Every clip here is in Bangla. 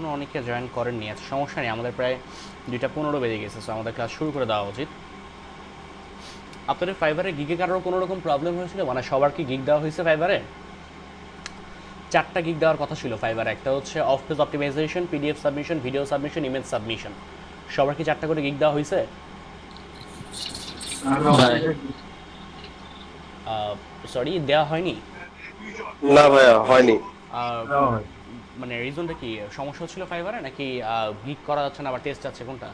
এখনও অনেকে জয়েন করেননি, আচ্ছা সমস্যা নেই, আমাদের প্রায় 2:15 বেজে গেছে, সো আমাদের ক্লাস শুরু করে দেওয়া উচিত। আপনাদের ফাইবারে গিগে কারোর কোনো রকম প্রবলেম হয়েছিল? মানে সবার কি গিগ দেওয়া হয়েছে ফাইবারে? 4টা গিগ দেওয়ার কথা ছিল ফাইবারে, একটা হচ্ছে off page optimisation, PDF submission, video submission, image submission. সবার কি 4টা করে গিগ দেওয়া হয়েছে? ভাই সরি, দেওয়া হয়নি? না ভাইয়া হয়নি। আহ, মানে রিজনটা কি, সমস্যা হচ্ছিল ফাইবারে নাকি গিগ করা যাচ্ছে না, আবার টেস্ট যাচ্ছে, কোনটা?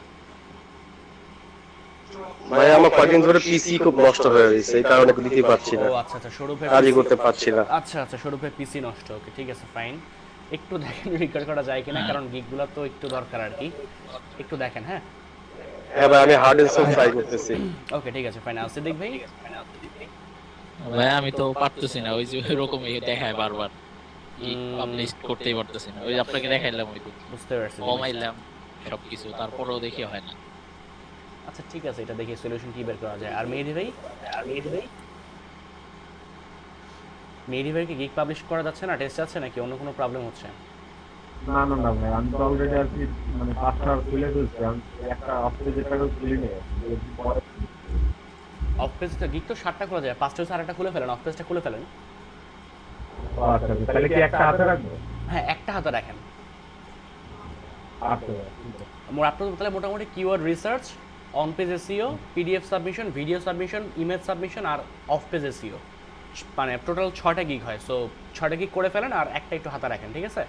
ভাইয়া আমার কয়েকদিন ধরে পিসি খুব নষ্ট হয়ে গেছে, এই কারণে দিতে পারছি ও না, আচ্ছা আচ্ছা, স্বরূপের কাজই PC করতে পারছি না। আচ্ছা আচ্ছা, স্বরূপের পিসি নষ্ট, ওকে ঠিক আছে ফাইন। একটু দেখেন রেকর্ড করা যায় কিনা, কারণ গিগগুলো তো একটু দরকার আর কি, একটু দেখেন। হ্যাঁ হ্যাঁ ভাই, আমি হার্ড এন্ড সফট ট্রাই করতেছি। ওকে ঠিক আছে ফাইন। সিদ্দিক ভাই? ভাই আমি তো পারতেছি না, ওই যে ওরকম দেখায় বারবার পাবলিশ করতেই পারতেছি না। ওই যে আপনাকে দেখাইলাম, ওই তো বুঝতে পারছি জিনিসটা। কমাইলাম সবকিছু, তারপরেও দেখি হয় না। আচ্ছা ঠিক আছে, এটা দেখি সলিউশন কি বের করা যায়। আর মেহেদি ভাই? মেহেদি ভাই কি গিগ পাবলিশ করা যাচ্ছে না, টেস্ট যাচ্ছে নাকি অন্য কোনো প্রবলেম হচ্ছে? না না না ভাই, আমি তো অলরেডি আর কি মানে 5টা খুলে ফেলছি। আমি একটা আপনি যেটাকে খুলে নিয়ে পরে। অফ পেজটা গিগ তো 7টা খোলা যায়, 5টা হচ্ছে, আরেকটা খুলে ফেলেন, অফ পেজটা খুলে ফেলেন। আচ্ছা আচ্ছা, তাহলে কি একটা হাতে রাখবো? হ্যাঁ একটা হাতে রাখেন। আচ্ছা ভাই, ঠিক আছে। আপনার তাহলে মোটামুটি keyword research, on page SEO, PDF submission, video submission, image submission আর অফ পেজ এসইও, মানে টোটাল 6টা গিগ হয়। সো 6টা গিগ করে ফেলেন আর একটা একটু হাতে রাখেন, ঠিক আছে?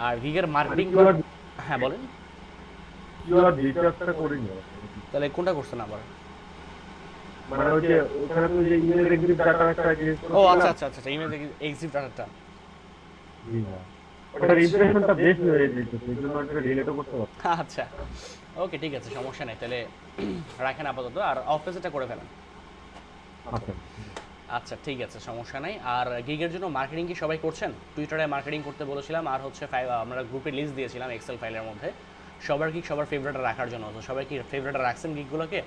আর গিগের মানে মার্কেটিং কিওয়ার্ড হ্যাঁ বলেন। কিওয়ার্ড রিসার্চটা করে নিও। তাহলে কোনটা করছেন আবার? মানে ওই যে ওখানে তো যে ইমেল এক্সিট ডাটা একটা জিনিস ও করছিলাম। আচ্ছা আচ্ছা আচ্ছা, ইমেজ এক্সিট ডাটাটা। জি না, ওটার ইমপ্রেশনটা বেশি হয়ে যেত, সেই জন্য ওটাকে ডিলিটও করতে পারতাম। আচ্ছা ওকে ঠিক আছে, সমস্যা নেই, তাহলে রাখেন আপাতত, আর অফ পেজটা করে ফেলেন। আচ্ছা আচ্ছা ঠিক আছে, সমস্যা নাই। আর গিগের জন্য মার্কেটিং কি সবাই করছেন? টুইটারে মার্কেটিং করতে বলেছিলাম, আর হচ্ছে আমরা গ্রুপে লিস্ট দিয়েছিলাম এক্সেল ফাইলের মধ্যে, সবার গিগ সবার ফেভারিটে রাখার জন্য। তো সবাই কি ফেভারিটে রাখছেন গিগগুলোকে?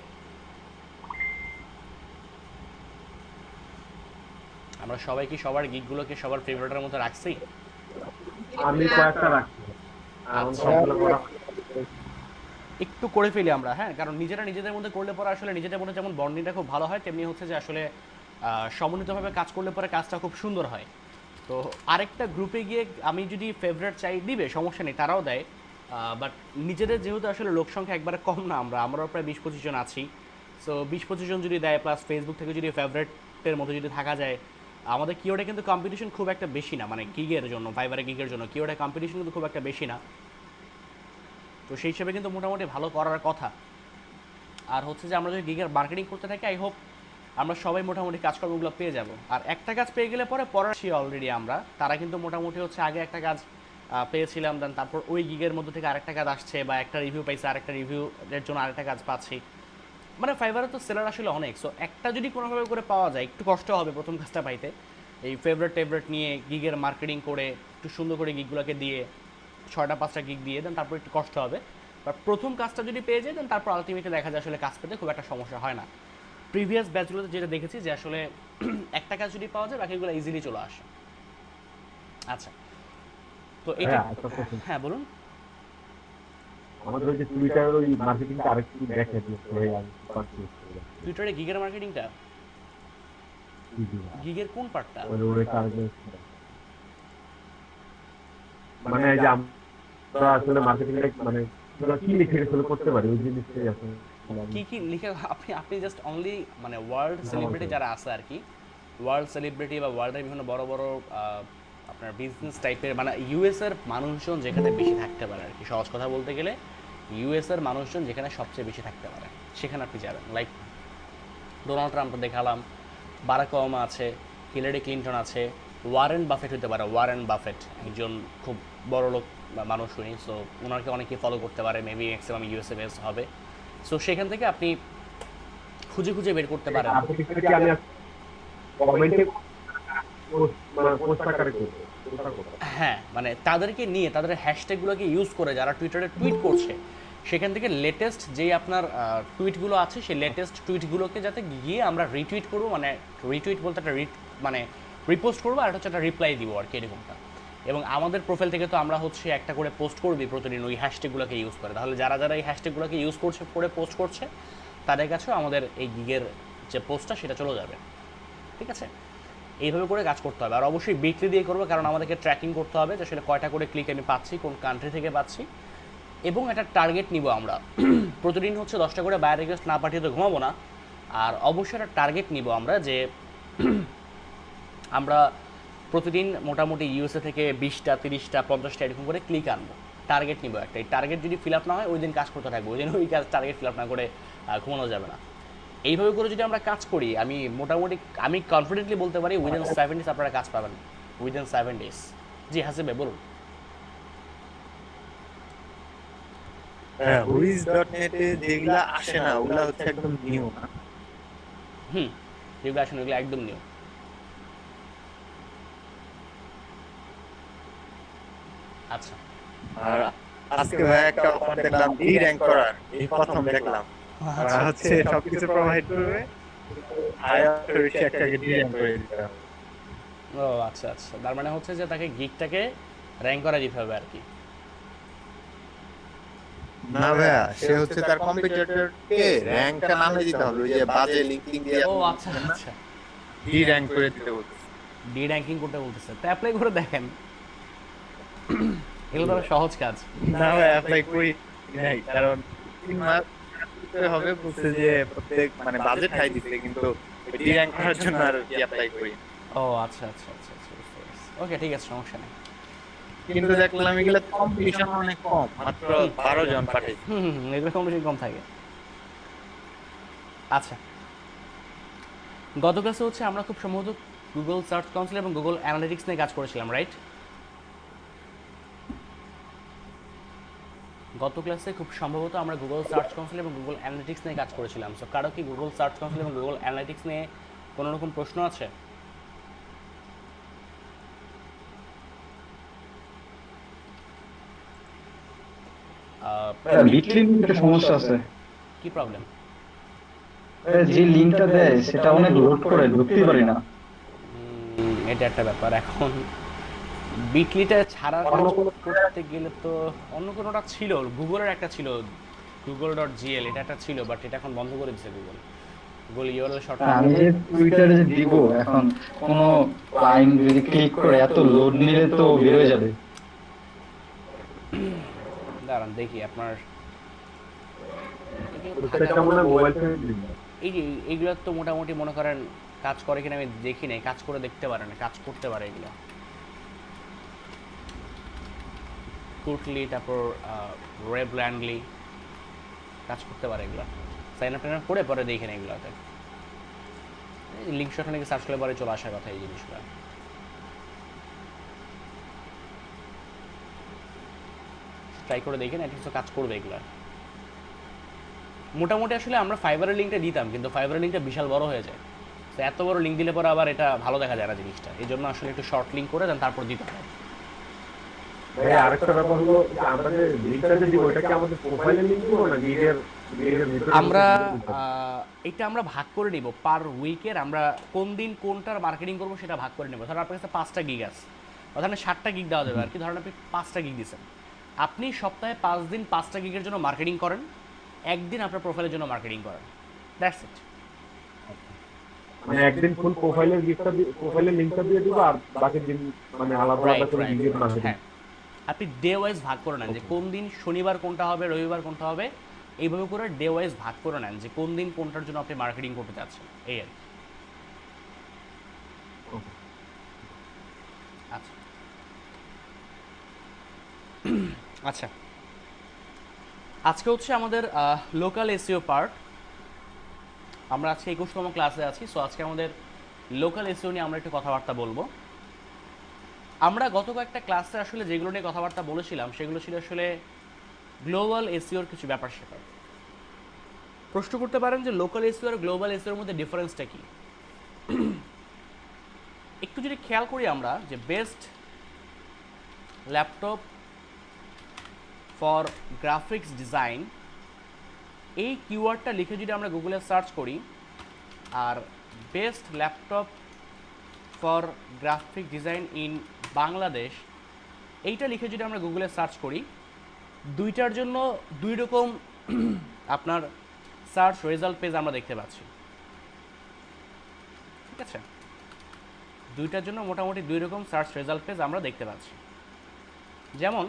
আমরা সবাই কি সবার গিগগুলোকে সবার ফেভারিটের মধ্যে রাখছি? আমি কয়েকটা রাখছি, এখন আচ্ছা সবগুলো করা। একটু করে ফেলি আমরা, হ্যাঁ, কারণ নিজেরা নিজেদের মধ্যে করলে পরে আসলে নিজেদের মধ্যে যেমন বন্ডিংটা খুব ভালো হয়, তেমনি হচ্ছে যে আসলে সমন্বিতভাবে কাজ করলে পরে কাজটা খুব সুন্দর হয়। তো আরেকটা গ্রুপে গিয়ে আমি যদি ফেভারিট চাই, দিবে সমস্যা নেই, তারাও দেয়। বাট নিজেদের যেহেতু আসলে লোক সংখ্যা একবারে কম না, আমরাও প্রায় 20-25 জন আছি। সো 20-25 জন যদি দেয়, প্লাস ফেসবুক থেকে যদি ফেভারিটের মধ্যে যদি থাকা যায়, আমাদের কিওর্ডে কিন্তু কম্পিটিশন খুব একটা বেশি না, মানে গিগের জন্য, ফাইবারে গিগের জন্য কিওর্ডে কম্পিটিশন কিন্তু খুব একটা বেশি না। তো সেই হিসেবে কিন্তু মোটামুটি ভালো করার কথা। আর হচ্ছে যে আমরা যদি গিগের মার্কেটিং করতে থাকি, আই হোপ আমরা সবাই মোটামুটি কাজকর্মগুলো পেয়ে যাব। আর একটা কাজ পেয়ে গেলে পরে পড়াচ্ছি অলরেডি আমরা, তারা কিন্তু মোটামুটি হচ্ছে আগে একটা কাজ পেয়েছিলাম, দেন তারপর ওই গিগের মধ্যে থেকে আরেকটা কাজ আসছে, বা একটা রিভিউ পাইছে, আরেকটা রিভিউ এর জন্য আরেকটা কাজ পাচ্ছি। মানে ফাইবারে তো সেলার আসলে অনেক, সো একটা যদি কোনোভাবে করে পাওয়া যায়, একটু কষ্ট হবে প্রথম কাজটা পাইতে, এই ফেভারেট নিয়ে গিগের মার্কেটিং করে একটু সুন্দর করে গিগগুলোকে দিয়ে 6টা 5টা গিগ দিয়ে দেন, তারপর একটু কষ্ট হবে। বাট প্রথম কাজটা যদি পেয়ে যায়, দেন তারপর আলটিমেটলি দেখা যায় আসলে কাজ পেতে খুব একটা সমস্যা হয় না। প্রিভিয়াস ব্যাচগুলোতে যেটা দেখেছি যে আসলে একটা কাজ যদি পাওয়া যায়, বাকিগুলো ইজিলি চলে আসে। আচ্ছা, তো এটা হ্যাঁ একটা প্রশ্ন, হ্যাঁ বলুন। আমাদের ওই যে টুইটার ওই মার্কেটিংটা আরেকটু দেখে দিও ভাই, আমি কনফিউজ হয়ে যাচ্ছি। টুইটারে গিগের মার্কেটিংটা, জি জি ভাই। গিগের কোন পার্টটা? ওই ওই টার্গেট, মানে এই যে আমরা আসলে মার্কেটিংটা মানে আমরা কি লিখে আসলে করতে পারি ওই জিনিসটাই আসলে আমি কি কি লিখে, আপনি আপনি জাস্ট অনলি মানে ওয়ার্ল্ড জানার সেলিব্রিটি জন্য। যারা আছে আর কি, ওয়ার্ল্ড সেলিব্রিটি বা ওয়ার্ল্ডের বিভিন্ন বড় বড় আপনার বিজনেস টাইপের, মানে ইউএস এর মানুষজন যেখানে বেশি থাকতে পারে আর কি, সহজ কথা বলতে গেলে ইউএস এর মানুষজন যেখানে সবচেয়ে বেশি থাকতে পারে, সেখানে আপনি যাবেন। লাইক ডোনাল্ড ট্রাম্প দেখালাম, বারাক ওবামা আছে, হিলারি ক্লিন্টন আছে, ওয়ারেন বাফেট হতে পারে। ওয়ারেন বাফেট একজন খুব বড় লোক বা মানুষ উনি, সো ওনাকে অনেকে ফলো করতে পারে, মেবি ম্যাক্সিমাম ইউএসএ বেস হবে। সো সেখান থেকে আপনি খুঁজে খুঁজে বের করতে পারেন। আর্টিকেলটা কি আমি কমেন্টে মানে পোস্ট আকারে করব, ওটা করব। হ্যাঁ মানে তাদেরকে নিয়ে, তাদের হ্যাশট্যাগুলোকে ইউজ করে যারা টুইটারে টুইট করছে, সেখান থেকে লেটেস্ট যেই আপনার টুইটগুলো আছে, সেই লেটেস্ট টুইটগুলোকে যাতে গিয়ে আমরা রিটুইট করবো, মানে রিটুইট বলতে একটা মানে রিপোস্ট করবো, আর একটা হচ্ছে একটা রিপ্লাই দিব আর কি, এরকমটা। এবং আমাদের প্রোফাইল থেকে তো আমরা হচ্ছে একটা করে পোস্ট করবি প্রতিদিন ওই হ্যাশট্যাগুলোকে ইউজ করে। তাহলে যারা যারা এই হ্যাশট্যাগুলোকে ইউজ করছে করে পোস্ট করছে তাদের কাছেও আমাদের এই গিগের যে পোস্টটা সেটা চলে যাবে। ঠিক আছে, এইভাবে করে কাজ করতে হবে। আর অবশ্যই বিক্রি দিয়ে করবো, কারণ আমাদেরকে ট্র্যাকিং করতে হবে যে আসলে কয়টা করে ক্লিক আমি পাচ্ছি, কোন কান্ট্রি থেকে পাচ্ছি, এবং একটা টার্গেট নিব আমরা। প্রতিদিন হচ্ছে 10টা করে বায়ার রিকোয়েস্ট না পাঠিয়ে তো ঘুমাবো না। আর অবশ্যই একটা টার্গেট নিব আমরা যে আমরা প্রতিদিন মোটামুটি ইউএসএ থেকে 20টা 30টা 50টা এরকম করে ক্লিক আনবো। টার্গেট নিব একটা। এই টার্গেট যদি ফিল আপ না হয় ওই দিন কাজ করতে থাকবো, ওই দিন ওই কাজ টার্গেট ফিল আপ না করে ঘুমানো যাবে না। এইভাবে করে যদি আমরা কাজ করি, আমি কনফিডেন্টলি বলতে পারি উইদিন 7 ডেজ আপনারা কাজ পাবেন। Within 7 days. জি হাসিব ভাই বলুন। হ্যাঁ, হুইজ.নেট এ যেগুলা আসে না ওগুলা হচ্ছে একদম নিউ না। যেগুলো আসলে ওগুলো একদম নিউ। আচ্ছা, আর আজকে ভাই একটা অফার দেখলাম ডি র‍্যাঙ্ক করার, এই প্রথম দেখলাম। আর হচ্ছে সবকিছু প্রোভাইড করবে, হায়ার বেশি একটা ডি র‍্যাঙ্ক করে দিতে হবে। ও আচ্ছা আচ্ছা, তার মানে হচ্ছে যে তাকে গিগটাকে র্যাঙ্ক করা দিতে হবে আর কি। না ভাইয়া, সে হচ্ছে তার কম্পিটিটরকে র‍্যাঙ্কটা নামে দিতে হবে, ওই যে বাজে লিংকিং দিয়ে ও আচ্ছা আচ্ছা, ডি র‍্যাঙ্ক করে দিতে বলছে। ডি র্যাঙ্কিং করতে বলতেছে, তো অ্যাপ্লাই করে দেখেন। এগুলো তো সহজ কাজ। না ভাই, অ্যাপ্লাই করি নাই, কারণ 3 মাস করতে হবে বলছে যে প্রত্যেক মানে বাজেট হাই দিতে, কিন্তু ডি র‍্যাঙ্ক করার জন্য আর কি অ্যাপ্লাই করি। ও আচ্ছা আচ্ছা আচ্ছা আচ্ছা, বুঝতে পেরেছি। ওকে ঠিক আছে, সমস্যা নেই। কিন্তু দেখলাম এগুলা কম্পিটিশন অনেক কম, মাত্র 12 জন পাঠাইছে। এগুলো কম্পিটিশন কম থাকে। আচ্ছা, গত ক্লাসে হচ্ছে আমরা খুব সম্ভবত গুগল সার্চ কাউন্সিল এবং গুগল অ্যানালিটিক্স নিয়ে কাজ করেছিলাম, রাইট? গত ক্লাসে খুব সম্ভবত আমরা গুগল সার্চ কাউন্সিল এবং গুগল অ্যানালিটিক্স নিয়ে কাজ করেছিলাম। সো কারো কি গুগল সার্চ কাউন্সিল এবং গুগল অ্যানালিটিক্স নিয়ে কোনো রকম প্রশ্ন আছে? বিটলি একটা সমস্যা আছে। কি প্রবলেম? যে লিংকটা দেয় সেটা অনেক লোড করে ঢুকতেই পারি না। এটা একটা ব্যাপার। এখন বিটলিটা ছাড়া করতে গেলে তো অন্য কোনোটা ছিল, গুগলের একটা ছিল google.gl, এটা একটা ছিল, বাট এটা এখন বন্ধ করে দিয়েছে গুগল ইউআরএল শর্ট। আমি যে টুইটারে যে দিব এখন কোন লাইন যদি ক্লিক করে এত লোড নিলে তো বের হয়ে যাবে। দাঁড়ান দেখি আপনার সেটা মনে হয় মোবাইল থেকে এই যে এইগুলো তো মোটামুটি মনে করেন কাজ করে কিনা আমি দেখি নাই, কাজ করে দেখতে পারে না, কাজ করতে পারে এগুলো কুটলি, তারপর রেবল্যান্ডলি কাজ করতে পারে এগুলো। সাইন আপ টাইন আপ করে পরে দেখি না এগুলোতে লিঙ্ক শট নাকি সার্চ করলে পরে চলে আসার কথা এই জিনিসগুলো। ট্রাই করে দেখি না, এটা কাজ করবে এগুলো মোটামুটি। আসলে আমরা ফাইবারের লিঙ্কটা দিতাম, কিন্তু ফাইবারের লিঙ্কটা বিশাল বড় হয়ে যায়, তো এত বড় লিঙ্ক দিলে পরে আবার এটা ভালো দেখা যায় না জিনিসটা, এই জন্য আসলে একটু শর্ট লিঙ্ক করে দেন তারপর দিতে হয়। ভাই আরেকটা ব্যাপার হলো যে আমরা যে লিংকটা যে দিব এটা কি আমাদের প্রোফাইলের লিংক দিব না গিগের ভিতরে? আমরা এটা আমরা ভাগ করে নিব পার উইকের, আমরা কোন দিন কোনটার মার্কেটিং করবো সেটা ভাগ করে নেব। ধরেন আপনার কাছে 5টা গিগ আছে, ধরেন 7টা গিগ দেওয়া যাবে আর কি। ধরেন আপনি 5টা গিগ দিচ্ছেন, আপনি সপ্তাহে 5 দিন 5টা গিগের জন্য মার্কেটিং করেন, একদিন আপনার প্রোফাইলের জন্য মার্কেটিং করেন, দ্যাটস ইট। মানে একদিন ফুল প্রোফাইলের গিফটটা প্রোফাইলের লিংকটা দিয়ে দিব, আর বাকি দিন মানে আলাদা আলাদা করে গিগের মার্কেটিং। হ্যাঁ, আপনি ডে ওয়াইজ ভাগ করে নেন যে কোন দিন শনিবার কোনটা হবে, রবিবার কোনটা হবে, এইভাবে করে ডে ওয়াইজ ভাগ করে নেন যে কোন দিন কোনটার জন্য আপনি মার্কেটিং করতে চাচ্ছেন, এই আর কি। আচ্ছা আচ্ছা, আজকে হচ্ছে আমাদের লোকাল এসইও পার্ট। আমরা আজকে 21তম ক্লাসে আছি। সো আজকে আমাদের লোকাল এসইও নিয়ে আমরা একটু কথাবার্তা বলবো। আমরা গত কয়েকটা ক্লাসে আসলে যেগুলো নিয়ে কথাবার্তা বলেছিলাম সেগুলো ছিল আসলে গ্লোবাল এসইওর কিছু ব্যাপার স্যাপার। প্রশ্ন করতে পারেন যে লোকাল এসইও আর গ্লোবাল এসইওর মধ্যে ডিফারেন্সটা কি। একটু যদি খেয়াল করি আমরা যে best laptop for graphics design, এই কিওয়ার্ডটা লিখে যদি আমরা গুগলে সার্চ করি, আর best laptop for graphic design in Bangladesh এইটা লিখে যদি আমরা গুগলে সার্চ করি, দুইটার জন্য দুই রকম আপনার সার্চ রেজাল্ট পেজ আমরা দেখতে পাচ্ছি। ঠিক আছে, দুইটার জন্য মোটামুটি দুই রকম সার্চ রেজাল্ট পেজ আমরা দেখতে পাচ্ছি। যেমন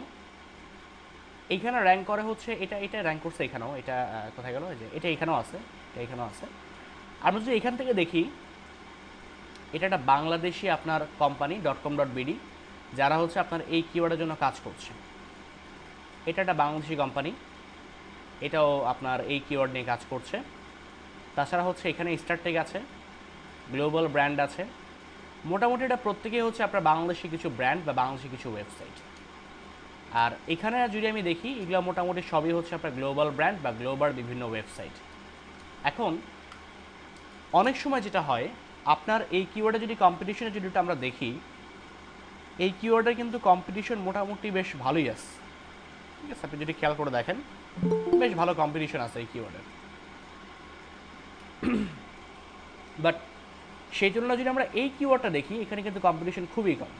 এইখানে র্যাঙ্ক করে হচ্ছে এটা র্যাঙ্ক করছে এখানেও, এটা কোথায় গেল, যে এটা এখানেও আছে, এটা এখানেও আছে। আমরা যদি এখান থেকে দেখি, এটা একটা বাংলাদেশি আপনার কোম্পানি .com.bd, যারা হচ্ছে আপনার এই কিওয়ার্ডের জন্য কাজ করছে। এটা একটা বাংলাদেশি কোম্পানি, এটাও আপনার এই কিওয়ার্ড নিয়ে কাজ করছে। তাছাড়া হচ্ছে এখানে স্টারটেক আছে, গ্লোবাল ব্র্যান্ড আছে। মোটামুটি এটা প্রত্যেকেই হচ্ছে আপনার বাংলাদেশি কিছু ব্র্যান্ড বা বাংলাদেশি কিছু ওয়েবসাইট। আর এখানে যদি আমি দেখি, এগুলো মোটামুটি সবই হচ্ছে আপনার গ্লোবাল ব্র্যান্ড বা গ্লোবাল বিভিন্ন ওয়েবসাইট। এখন অনেক সময় যেটা হয়, আপনার এই কিওয়ার্ডে যদি কম্পিটিশনে যদি আমরা দেখি, এই কিওয়ার্ডে কিন্তু কম্পিটিশন মোটামুটি বেশ ভালোই আছে। ঠিক আছে, আপনি যদি খেয়াল করে দেখেন, বেশ ভালো কম্পিটিশন আছে এই কিওয়ার্ডের। বাট সেই তুলনায় যদি আমরা এই কিওয়ার্ডটা দেখি, এখানে কিন্তু কম্পিটিশন খুবই কম।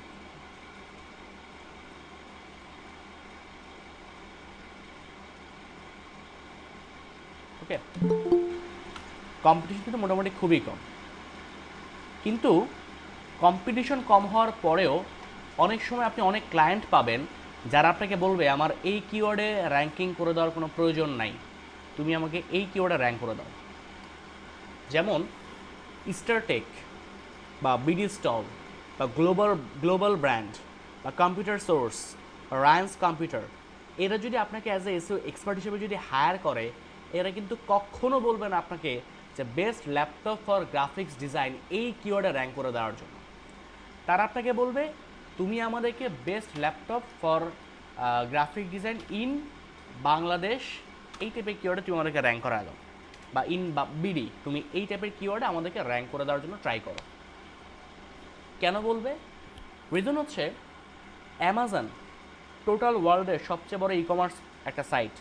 ওকে, কম্পিটিশন কিন্তু মোটামুটি খুবই কম। কিন্তু কম্পিটিশন কম হওয়ার পরেও অনেক সময় আপনি অনেক ক্লায়েন্ট পাবেন যারা আপনাকে বলবে, আমার এই কিওয়ার্ডে র্যাঙ্কিং করে দেওয়ার কোনো প্রয়োজন নাই, তুমি আমাকে এই কিওয়ার্ডে র্যাঙ্ক করে দাও। যেমন স্টারটেক বা বিডি স্টল বা গ্লোবাল ব্র্যান্ড বা কম্পিউটার সোর্স বা রায়ান্স কম্পিউটার, এরা যদি আপনাকে অ্যাজ এ এসইও এক্সপার্ট হিসেবে যদি হায়ার করে, এরা কিন্তু কখনো বলবে না আপনাকে যে best laptop for graphics design এই কিওয়ার্ডে র্যাঙ্ক করে দেওয়ার জন্য। তারা আপনাকে বলবে, তুমি আমাদেরকে best laptop for graphic design in Bangladesh এই টাইপের কিওয়ার্ডে তুমি আমাদেরকে র্যাঙ্ক করা দাও, বা ইন বিডি তুমি এই টাইপের কিওয়ার্ডে আমাদেরকে র্যাঙ্ক করে দেওয়ার জন্য ট্রাই করো। কেন বলবে? রিজন হচ্ছে অ্যামাজন টোটাল ওয়ার্ল্ডের সবচেয়ে বড় ই কমার্স একটা সাইট।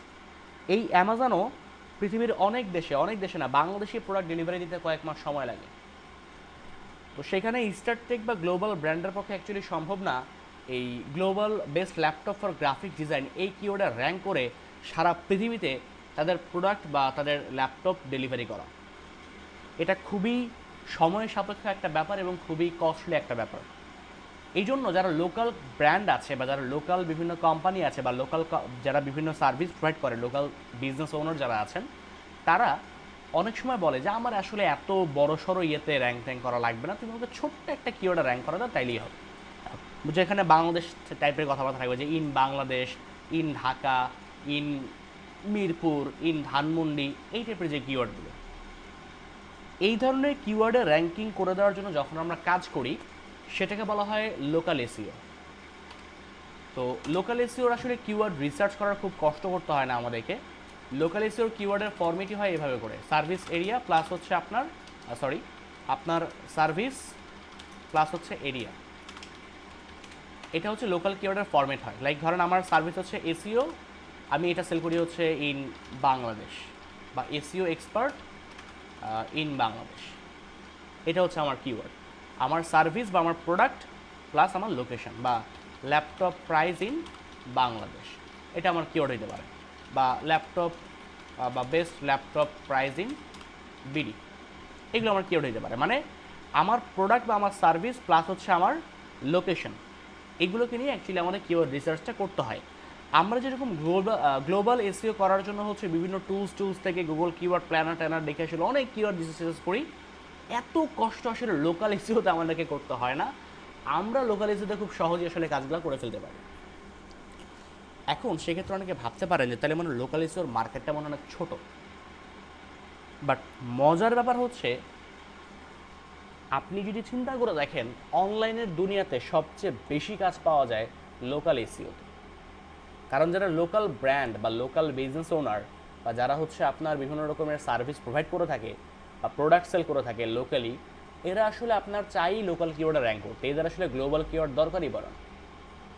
এই অ্যামাজনও পৃথিবীর অনেক দেশে না, বাংলাদেশি প্রোডাক্ট ডেলিভারি দিতে কয়েক মাস সময় লাগে। তো সেখানে স্টারটেক বা গ্লোবাল ব্র্যান্ডের পক্ষে অ্যাকচুয়ালি সম্ভব না এই global best laptop for graphic design এই কিওয়ার্ডে র্যাঙ্ক করে সারা পৃথিবীতে তাদের প্রোডাক্ট বা তাদের ল্যাপটপ ডেলিভারি করা। এটা খুবই সময় সাপেক্ষ একটা ব্যাপার এবং খুবই কস্টলি একটা ব্যাপার। এই জন্য যারা লোকাল ব্র্যান্ড আছে বা যারা লোকাল বিভিন্ন কোম্পানি আছে বা লোকাল যারা বিভিন্ন সার্ভিস প্রোভাইড করে, লোকাল বিজনেস ওনার যারা আছেন, তারা অনেক সময় বলে যে আমার আসলে এত বড় সড়ো ইয়েতে র্যাঙ্ক ট্যাঙ্ক করা লাগবে না, তুমি আমাকে ছোট্ট একটা কিওয়ার্ডে র্যাঙ্ক করা দাও, তাইলেই হবে। যেখানে বাংলাদেশ টাইপের কথাবার্তা থাকবে, যে in Bangladesh, in Dhaka, in Mirpur, in Dhanmondi, এই টাইপের যে কিওয়ার্ডগুলো, এই ধরনের কিওয়ার্ডে র্যাঙ্কিং করে দেওয়ার জন্য যখন আমরা কাজ করি, সেটাকে বলা হয় লোকাল এসইও। তো লোকাল এসইওর আসলে কিওয়ার্ড রিসার্চ করার খুব কষ্ট করতে হয় না আমাদেরকে। লোকাল এসইওর কিওয়ার্ডের ফরম্যাটই হয় এভাবে করে, সার্ভিস এরিয়া প্লাস হচ্ছে আপনার সার্ভিস প্লাস হচ্ছে এরিয়া। এটা হচ্ছে লোকাল কিওয়ার্ডের ফরম্যাট হয়। লাইক ধরেন আমার সার্ভিস হচ্ছে এসইও, আমি এটা সেল করি হচ্ছে ইন বাংলাদেশ, বা এসইও এক্সপার্ট ইন বাংলাদেশ, এটা হচ্ছে আমার কিওয়ার্ড। আমার সার্ভিস বা আমার প্রোডাক্ট প্লাস আমার লোকেশন বা ল্যাপটপ প্রাইস ইন বাংলাদেশ, এটা আমার কিওয়ার্ড হতে পারে। বা ল্যাপটপ বা best laptop price in BD, এগুলো আমার কিওয়ার্ড হতে পারে। মানে আমার প্রোডাক্ট বা আমার সার্ভিস প্লাস হচ্ছে আমার লোকেশন, এগুলোকে নিয়ে অ্যাকচুয়ালি আমাদের কিওয়ার্ড রিসার্চটা করতে হয়। আমরা যেরকম গ্লোবাল এসইও করার জন্য হচ্ছে বিভিন্ন টুলস থেকে গুগল কিওয়ার্ড প্ল্যানার দেখে আসলে অনেক কিওয়ার্ড রিসার্চ করি, এত কষ্ট আসলে লোকাল এসইওতে আমাদেরকে করতে হয় না। আমরা লোকাল এসইওতে খুব সহজে আসলে কাজগুলো করে ফেলতে পারি। এখন সেক্ষেত্রে অনেকে ভাবতে পারেন যে তাহলে মানে লোকাল এসইওর মার্কেটটা মনে অনেক ছোট। বাট মজার ব্যাপার হচ্ছে, আপনি যদি চিন্তা করে দেখেন, অনলাইনের দুনিয়াতে সবচেয়ে বেশি কাজ পাওয়া যায় লোকাল এসইওতে। কারণ যারা লোকাল ব্র্যান্ড বা লোকাল বিজনেস ওনার বা যারা হচ্ছে আপনার বিভিন্ন রকমের সার্ভিস প্রোভাইড করে থাকে বা প্রোডাক্ট সেল করে থাকে লোকালি, এরা আসলে আপনার চাই লোকাল কিওয়ার্ডে র্যাঙ্ক করতে। এদের আসলে গ্লোবাল কিওয়ার্ড দরকারই পড়ে না।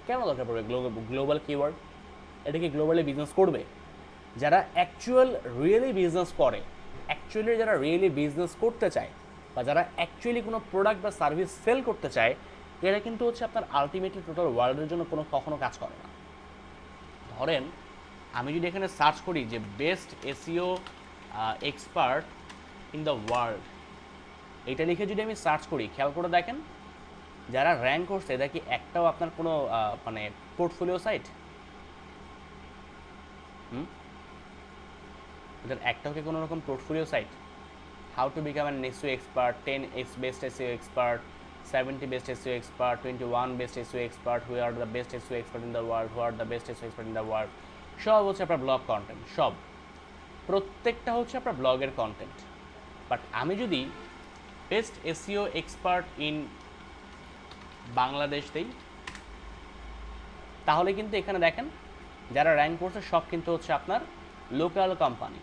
কেন দরকার পড়বে গ্লোবাল কিওয়ার্ড? এটা কি গ্লোবালি বিজনেস করবে? যারা রিয়েলি বিজনেস করে, যারা রিয়েলি বিজনেস করতে চায় বা যারা অ্যাকচুয়ালি কোনো প্রোডাক্ট বা সার্ভিস সেল করতে চায়, এরা কিন্তু হচ্ছে আপনার আলটিমেটলি টোটাল ওয়ার্ল্ডের জন্য কখনো কাজ করে না। ধরেন আমি যদি এখানে সার্চ করি যে best SEO expert in the world, এটা লিখে যদি আমি সার্চ করি, খেয়াল করে দেখেন যারা র্যাঙ্ক করছে এটা কি একটাও আপনার কোনো মানে পোর্টফোলিও সাইট? এটার একটাও কি কোনো রকম portfolio site? How to become an SEO expert, 10 best SEO expert, 70 best SEO expert, 21 best SEO expert, who are the best SEO expert in the world, who are the best SEO expert in the world, সব হচ্ছে আপনার ব্লগ কন্টেন্ট, সব প্রত্যেকটা হচ্ছে আপনার ব্লগের কন্টেন্ট। বাট আমি যদি best SEO expert in Bangladesh দেই, তাহলে কিন্তু এখানে দেখেন যারা র্যাঙ্ক করছে সব কিন্তু হচ্ছে আপনার লোকাল কোম্পানি।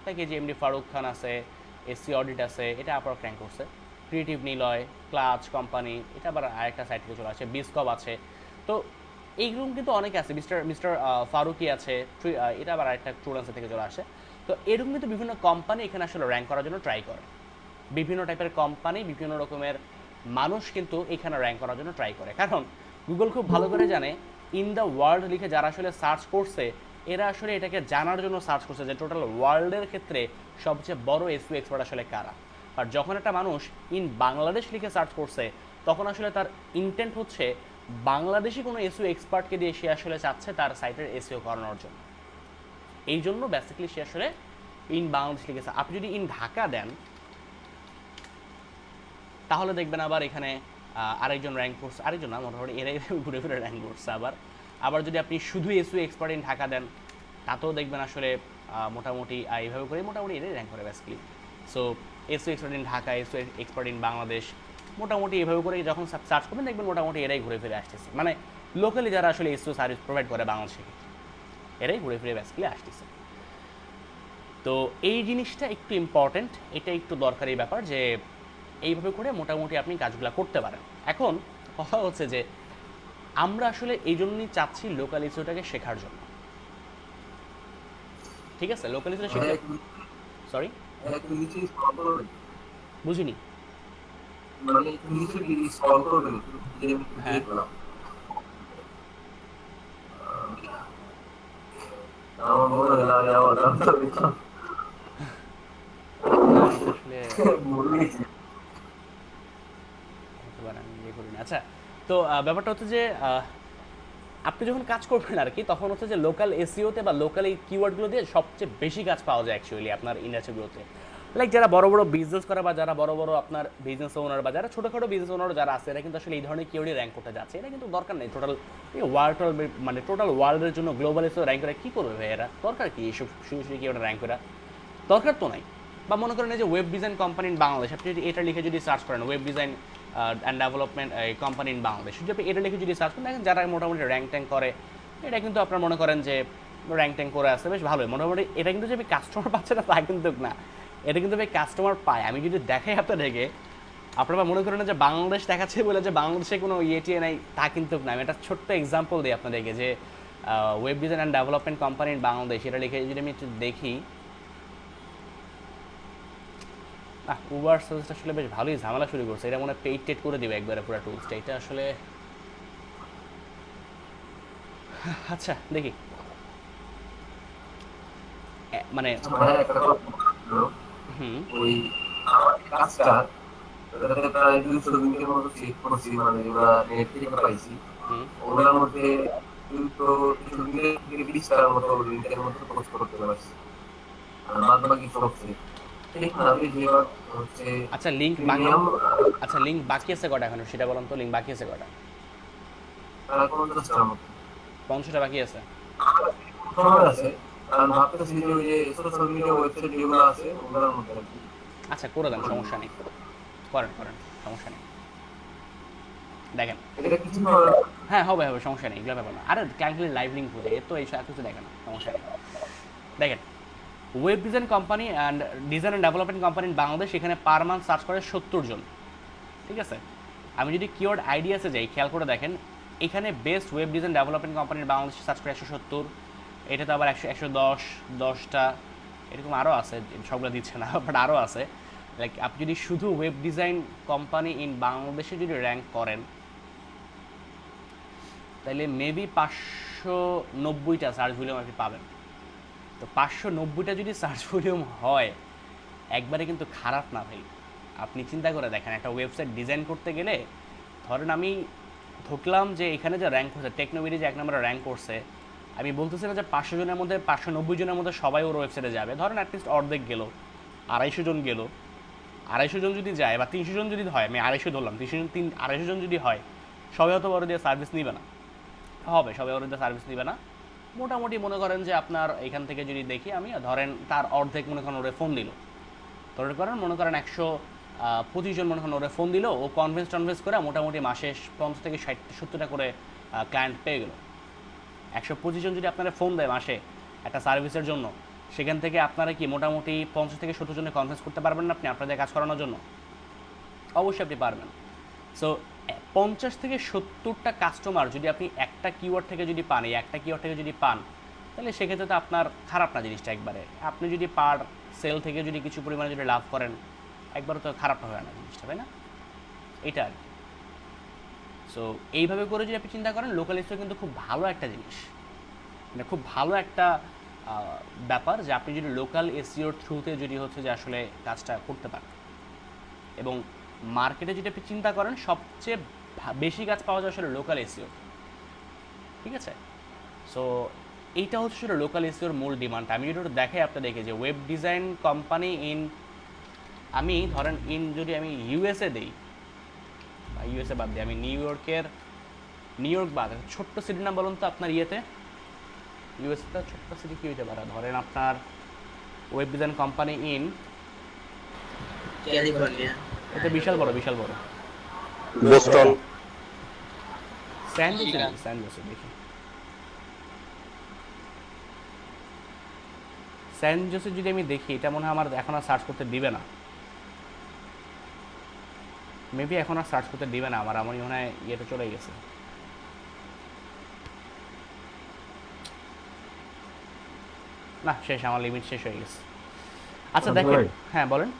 তাই যে এমডি ফারুক খান আছে, এসসি অডিট আছে, এটা আপনার র্যাঙ্ক করছে। ক্রিয়েটিভ নিলয়, ক্লাচ কোম্পানি, এটা আবার আরেকটা সাইট থেকে চলে আসে, বিসকপ আছে। তো এইরকম কিন্তু অনেকে আছে, মিস্টার ফারুকি আছে, এটা আবার আরেকটা স্টুডেন্টস থেকে চলে আসে। তো এরকম কিন্তু বিভিন্ন কোম্পানি এখানে আসলে র্যাঙ্ক করার জন্য ট্রাই করে, বিভিন্ন টাইপের কোম্পানি, বিভিন্ন রকমের মানুষ কিন্তু এখানে র্যাঙ্ক করার জন্য ট্রাই করে। কারণ গুগল খুব ভালো করে জানে ইন দ্য ওয়ার্ল্ড লিখে যারা আসলে সার্চ করছে, এরা আসলে এটাকে জানার জন্য সার্চ করছে যে টোটাল ওয়ার্ল্ডের ক্ষেত্রে সবচেয়ে বড় এসইও এক্সপার্ট আসলে কারা। আর যখন একটা মানুষ ইন বাংলাদেশ লিখে সার্চ করছে, তখন আসলে তার ইন্টেন্ট হচ্ছে বাংলাদেশি কোনো এসইও এক্সপার্টকে দিয়ে সে আসলে চাচ্ছে তার সাইটের এসইও করানোর জন্য। এই জন্য বেসিক্যালি সে আসলে ইন বাংলাদেশ লিখেছে। আপনি যদি ইন ঢাকা দেন, তাহলে দেখবেন আবার এখানে আরেকজন র্যাঙ্ক করছে, আরেকজন না, মোটামুটি এরাই ঘুরে ফিরে র্যাঙ্ক করছে। আবার যদি আপনি শুধু এসইও এক্সপার্ট ইন ঢাকা দেন, তাতেও দেখবেন আসলে মোটামুটি এইভাবে করে মোটামুটি এরাই র্যাঙ্ক করে basically. So SEO expert in Dhaka, SEO expert in Bangladesh, মোটামুটি এভাবে করে যখন সার্চ করবেন দেখবেন মোটামুটি এরাই ঘুরে ফিরে আসতেছে। মানে লোকালি যারা আসলে এসইও সার্ভিস প্রোভাইড করে বাংলাদেশে, এরাই ঘুরে ফিরে বেসিক্যালি আসতেছে। তো এই জিনিসটা একটু ইম্পর্টেন্ট, এটা একটু দরকারি ব্যাপার যে এইভাবে করে মোটামুটি আপনি কাজগুলো করতে পারেন। এখন কথা হচ্ছে যে আমরা আসলে এই জন্যই চাচ্ছি লোকাল এসইওটাকে শেখার জন্য, ঠিক আছে? লোকাল এসইও শিখতে, সরি বুঝিনি। মানে নিচে স্ক্রল করবেন, হ্যাঁ আমার মনে হয় না আমার জানতে হবে আচ্ছা, তো ব্যাপারটা হচ্ছে যে আপনি যখন কাজ করবেন আর কি, তখন হচ্ছে যে লোকাল এসইওতে বা লোকাল এই কিওয়ার্ডগুলো দিয়ে সবচেয়ে বেশি কাজ পাওয়া যায় অ্যাকচুয়ালি আপনার ইন্ডাস্ট্রিগুলোতে। লাইক যারা বড় বড় বিজনেস করে বা যারা বড় বড় আপনার বিজনেস ওনার বা যারা ছোটোখাটো বিজনেস ওনার যারা আছে, এরা কিন্তু আসলে এই ধরনের কিওয়ার্ডে র্যাঙ্ক করতে যাচ্ছে। এটা কিন্তু দরকার নেই। টোটাল ওয়ার্ল্ড, মানে টোটাল ওয়ার্ল্ডের জন্য গ্লোবাল এসইও র্যাঙ্ক করে কী করবে ভাই এরা? দরকার কি এইসব শুধু শুধু কিওয়ার্ডে র্যাঙ্ক করা? দরকার তো নাই। বা মনে করেন এই যে web design company in Bangladesh, আপনি যদি এটা লিখে যদি সার্চ করেন web design and development company in Bangladesh, যদি আপনি এটা লিখে যদি সার্চ করেন, দেখেন যারা মোটামুটি র্যাঙ্ক ট্যাঙ্ক করে, এটা কিন্তু আপনার মনে করেন যে র্যাঙ্ক ট্যাঙ্ক করে আসছে বেশ ভালোই মোটামুটি। এটা কিন্তু যে কাস্টমার পাচ্ছে না তা কিন্তু না, এটা কিন্তু ভাই কাস্টমার পায়। আমি যদি দেখাই আপনাদেরকে, আপনারা মনে করেন যে বাংলাদেশ দেখাচ্ছে বলে যে বাংলাদেশে কোনো ইয়েটিএ নাই, তা কিন্তু না। আমি একটা ছোট্ট এক্সাম্পল দিই আপনাদেরকে যে web design and development company in Bangladesh, এটা লিখে যদি আমি একটু দেখি, উবার সার্ভিসটা আসলে বেশ ভালোই ঝামেলা শুরু করছে। এটা মনে হয় পেইড টেড করে দিবে একবারে পুরো টুলসটা। এটা আসলে আচ্ছা দেখি, মানে ওই কাজটা প্রায় 200 দিনের মতো চেক করছি, মানে ওরা নেট থেকে পাইছি। ওগুলোর মধ্যে কিন্তু 20টার মতো লিঙ্কের মতো পোস্ট করতে পারছি, আর বাদ বাকি সব চেক। আচ্ছা লিংক বাকি, আচ্ছা লিংক বাকি আছে কটা এখন সেটা বলুন তো। লিংক বাকি আছে কটা? 50টা বাকি আছে। আচ্ছা করে দেন, সমস্যা নেই, করেন সমস্যা নেই। দেখেন হ্যাঁ হবে সমস্যা নেই, এগুলো ব্যাপার না। আরে ক্যাঙ্কলি লাইভ লিঙ্ক হয়ে যায়, তো এই সব কিছু দেখেন সমস্যা নেই। দেখেন web design company and design and development company in Bangladesh, এখানে পার মান্থ সার্চ করে 70 জন, ঠিক আছে? আমি যদি কিওয়ার্ড আইডিয়াসে যাই, খেয়াল করে দেখেন এখানে বেস্ট ওয়েব ডিজাইন ডেভেলপমেন্ট কোম্পানির বাংলাদেশে সার্চ করে 170, এটাতে আবার 110, 10টা এরকম আরও আছে, সবগুলো দিচ্ছে না বাট আরও আছে। লাইক আপনি যদি শুধু ওয়েব ডিজাইন কোম্পানি ইন বাংলাদেশে যদি র্যাঙ্ক করেন, তাহলে মেবি 590টা সার্চ ভলিউম আপনি পাবেন। তো 590টা যদি সার্চ ভলিউম হয় একবারে কিন্তু খারাপ না ভাই। আপনি চিন্তা করে দেখেন, একটা ওয়েবসাইট ডিজাইন করতে গেলে ধরেন আমি ঢুকলাম যে এখানে যে র্যাঙ্ক করছে, টেকনোমিডি যে 1 নম্বরে র্যাঙ্ক করছে, আমি বলতেছি না যে 500 জনের মধ্যে 590 জনের মধ্যে সবাই ওর ওয়েবসাইটে যাবে, ধরেন অ্যাটলিস্ট অর্ধেক গেল, 250 জন গেল। 250 জন যদি যায় বা 300 জন যদি হয়, আমি 250 ধরলাম, 250 জন যদি হয়, সবাই হয়তো বড় দিয়ে সার্ভিস নিবে না, হবে সবাই ওর দিয়ে সার্ভিস নিবে না। মোটামুটি মনে করেন যে আপনার এখান থেকে যদি দেখি আমি, ধরেন তার অর্ধেক মনে করেন ওরে ফোন দিল, ধরে করেন মনে করেন 125 জন মনে করেন ওরে ফোন দিল, ও কনভেন্স করে মোটামুটি মাসে 50 থেকে 60-70টা করে ক্লায়েন্ট পেয়ে গেল। 125 জন যদি আপনারা ফোন দেয় মাসে একটা সার্ভিসের জন্য, সেখান থেকে আপনারা কি মোটামুটি 50 থেকে 70 জনে কনভেন্স করতে পারবেন না আপনি আপনাদের কাজ করানোর জন্য? অবশ্যই আপনি পারবেন। সো 50 থেকে 70টা কাস্টমার যদি আপনি একটা কিওয়ার্ড থেকে যদি পান, এই একটা কিওয়ার্ড থেকে যদি পান, তাহলে সেক্ষেত্রে তো আপনার খারাপ না জিনিসটা একবারে। আপনি যদি পার সেল থেকে যদি কিছু পরিমাণে যদি লাভ করেন, একবারও তো খারাপ হয় না জিনিসটা, তাই না? এটা আর কি। সো এইভাবে করে যদি আপনি চিন্তা করেন, লোকাল এসিও কিন্তু খুব ভালো একটা জিনিস, মানে খুব ভালো একটা ব্যাপার যে আপনি যদি লোকাল এসিওর থ্রুতে যদি হচ্ছে যে আসলে কাজটা করতে পারেন। এবং মার্কেটে যদি আপনি চিন্তা করেন, সবচেয়ে বেশি কাজ পাওয়া যায় আসলে লোকাল এসিও, ঠিক আছে? সো এইটা হচ্ছে আসলে লোকাল এসিওর মূল ডিমান্ড। আমি যদি ওটা দেখাই আপনার দেখে যে ওয়েব ডিজাইন কোম্পানি আমি ধরেন যদি আমি ইউএসএ দিই, বা ইউএসএ বাদ দিই, আমি নিউ ইয়র্ক বাদ, ছোট্ট সিটির নাম বলুন তো আপনার ইয়েতে, ইউএসএতে ছোট্ট সিটি কী হইতে পারে? ধরেন আপনার ওয়েব ডিজাইন কোম্পানি ক্যালিফোর্নিয়া। এটা বিশাল বড় বোস্টন। স্যান জোসে দেখি, স্যান জোসে যদি আমি দেখি, এটা মনে হয় আমার এখন আর সার্চ করতে দিবে না, মেবি এখন আর সার্চ করতে দিবে না আমার মনে হয় ইয়েতে চলে গেছে। না, শেষ, আমার লিমিট শেষ হয়ে গেছে। আচ্ছা দেখেন, হ্যাঁ বলেন।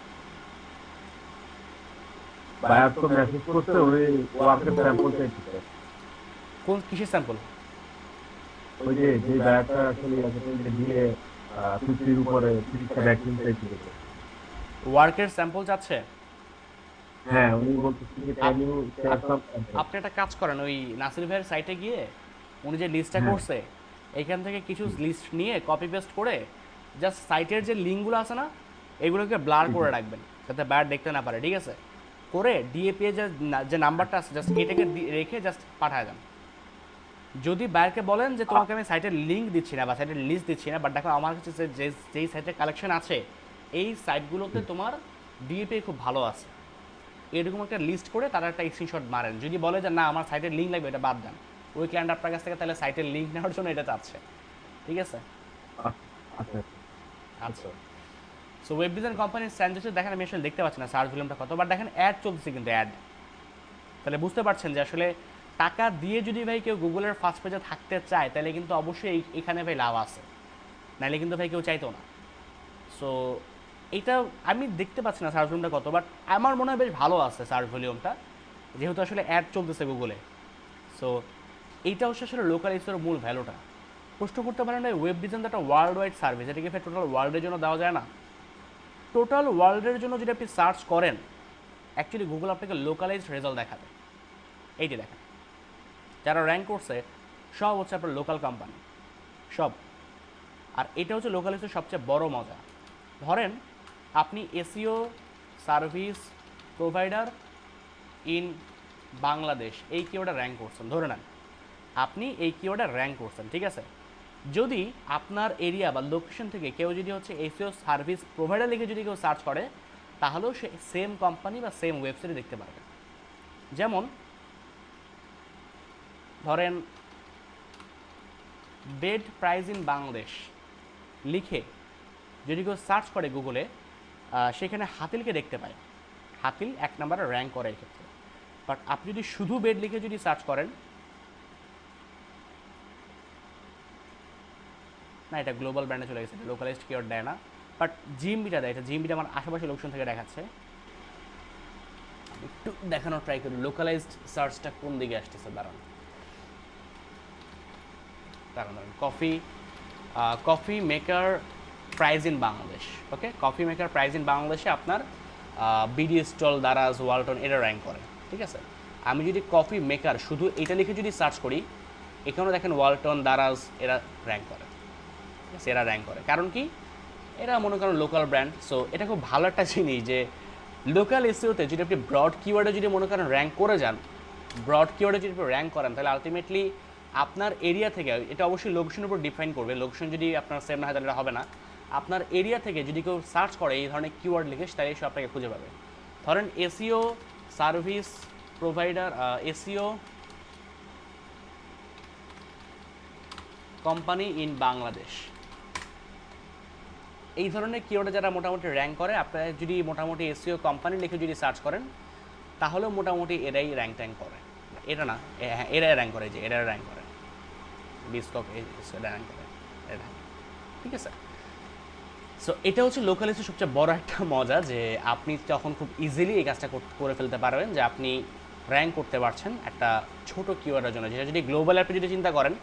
বায়ার তো মেসেজ করছে ওই ওয়ার্কের স্যাম্পল চাইছে। কোন কিসের স্যাম্পল? ওই যে বায়ারটা আসলে আসলে দিয়ে 50 উপরে 30টা ভ্যাকসিন চাইছে। ওয়ার্কের স্যাম্পল যাচ্ছে? হ্যাঁ, উনি বলতেছে যে ক্যান ইউ শেয়ার সাম। আপনি একটা কাজ করেন, ওই নাসির ভাইয়ের সাইটে গিয়ে উনি যে লিস্টটা করছে, এখান থেকে কিছু লিস্ট নিয়ে কপি পেস্ট করে জাস্ট সাইটের যে লিঙ্কগুলো আছে না, এগুলোকে ব্লার করে রাখবেন যাতে বায়ার দেখতে না পারে, ঠিক আছে? করে ডিএপি যে নাম্বারটা আছে জাস্ট এটাকে রেখে জাস্ট পাঠায় দেন। যদি বায়ারকে বলেন যে তোমাকে আমি সাইটের লিঙ্ক দিচ্ছি না বা সাইটের লিস্ট দিচ্ছি না, বাট দেখো আমার কাছে যেই সাইটের কালেকশন আছে এই সাইটগুলোতে তোমার ডিএপি খুব ভালো আছে, এরকম একটা লিস্ট করে তারা একটা স্ক্রিনশট মারেন। যদি বলে যে না আমার সাইটের লিঙ্ক লাগবে, এটা বাদ দেন, ওই ক্লায়েন্ট আপনার কাছ থেকে তাহলে সাইটের লিঙ্ক নেওয়ার জন্য এটা চাচ্ছে, ঠিক আছে? আচ্ছা আচ্ছা, সো ওয়েব ডিজাইন কোম্পানির স্যান্ডউইচে দেখেন, আমি আসলে দেখতে পাচ্ছি না সার্চ ভলিউমটা কত, বাট দেখেন অ্যাড চলছে কিন্তু অ্যাড। তাহলে বুঝতে পারছেন যে আসলে টাকা দিয়ে যদি ভাই কেউ গুগলের ফার্স্ট পেজে থাকতে চায়, তাহলে কিন্তু অবশ্যই এখানে ভাই লাভ আছে, নাহলে কিন্তু ভাই কেউ চাইতো না। সো এটা আমি দেখতে পাচ্ছি না সার্চ ভলিউমটা কত, বাট আমার মনে হয় বেশ ভালো আছে সার্চ ভলিউমটা, যেহেতু আসলে অ্যাড চলতেছে গুগলে। সো এইটা হচ্ছে আসলে লোকাল এসিওর মূল ভ্যালুটা। প্রশ্ন করতে পারেন ভাই, ওয়েব ডিজাইন তো একটা ওয়ার্ল্ড ওয়াইড সার্ভিস, এটাকে ভাই টোটাল ওয়ার্ল্ডের জন্য দেওয়া যায় না? টোটাল ওয়ার্ল্ডের জন্য যদি আপনি সার্চ করেন, অ্যাকচুয়ালি গুগল আপনাকে লোকালাইজড রেজাল্ট দেখাবে। এইটি দেখেন, যারা র্যাঙ্ক করছে সব হচ্ছে আপনার লোকাল কোম্পানি সব। আর এটা হচ্ছে লোকাল এসিওর সবচেয়ে বড় মজা। ধরেন আপনি SEO service provider in Bangladesh এই কিওয়ার্ডে র্যাঙ্ক করছেন, ধরে নেন আপনি এই কিওয়ার্ডে র্যাঙ্ক করছেন, ঠিক আছে? যদি আপনার এরিয়া বা লোকেশন থেকে কেউ যদি হচ্ছে এসিও সার্ভিস প্রোভাইডার লিখে যদি কেউ সার্চ করে, তাহলেও সে সেম কোম্পানি বা সেম ওয়েবসাইটে দেখতে পারবে। যেমন ধরেন বেড প্রাইস ইন বাংলাদেশ লিখে যদি কেউ সার্চ করে গুগলে, সেখানে হাতিলকে দেখতে পায়, হাতিল 1 নম্বরে র্যাঙ্ক করে এক্ষেত্রে। বাট আপনি যদি শুধু বেড লিখে যদি সার্চ করেন, না এটা গ্লোবাল ব্র্যান্ডে চলে গেছে, লোকালাইজড কিওয়ার্ড দেয় না, বাট জিএমবিটা দেয়। এটা জিএমবিটা আমার আশেপাশে লোকেশন থেকে দেখাচ্ছে, একটু দেখানোর ট্রাই করি লোকালাইজড সার্চটা কোন দিকে আসতেছে, দাঁড়ান। দাঁড়ান coffee maker prize in Bangladesh. Okay, coffee maker prize in বাংলাদেশে আপনার বিডি স্টল, দারাজ, ওয়ালটন এরা র্যাঙ্ক করে। ঠিক আছে, আমি যদি কফি মেকার শুধু এটা লিখে যদি সার্চ করি, এখানেও দেখেন ওয়ালটন, দারাজ এরা র্যাঙ্ক করে। ঠিক আছে, এরা র্যাঙ্ক করে কারণ কি, এরা মনে করেন লোকাল ব্র্যান্ড। সো এটা খুব ভালো একটা জিনিস যে লোকাল এসইওতে যদি আপনি ব্রড কিওয়ার্ডে যদি মনে করেন র্যাঙ্ক করে যান, ব্রড কিওয়ার্ডে যদি আপনি র্যাঙ্ক করেন, তাহলে আলটিমেটলি আপনার এরিয়া থেকে, এটা অবশ্যই লোকেশনের উপর ডিফাইন করবে, লোকেশন যদি আপনার সেম না হয় তাহলে হবে না। আপনার এরিয়া থেকে যদি কেউ সার্চ করে এই ধরনের কিওয়ার্ড লিখে, তাহলে সে আপনাকে খুঁজে পাবে। ধরেন SEO service provider, SEO company in Bangladesh, এই ধরনের কিওয়ার্ডে যারা মোটামুটি র্যাঙ্ক করে, আপনারা যদি মোটামুটি এসইও কোম্পানি লিখে যদি সার্চ করেন, তাহলেও মোটামুটি এরাই র্যাঙ্ক করে। এটা না, হ্যাঁ এরাই র্যাঙ্ক করে, যে এরা র্যাঙ্ক করে, বিস্কক র্যাঙ্ক করে এরা। ঠিক আছে, সো এটা হচ্ছে লোকাল এসইও সবচেয়ে বড় একটা মজা, যে আপনি তখন খুব ইজিলি এই কাজটা করে ফেলতে পারবেন, যে আপনি র্যাঙ্ক করতে পারছেন একটা ছোট কিওয়ার্ডের জন্য। যেটা যদি গ্লোবাল আপনি যদি চিন্তা করেন,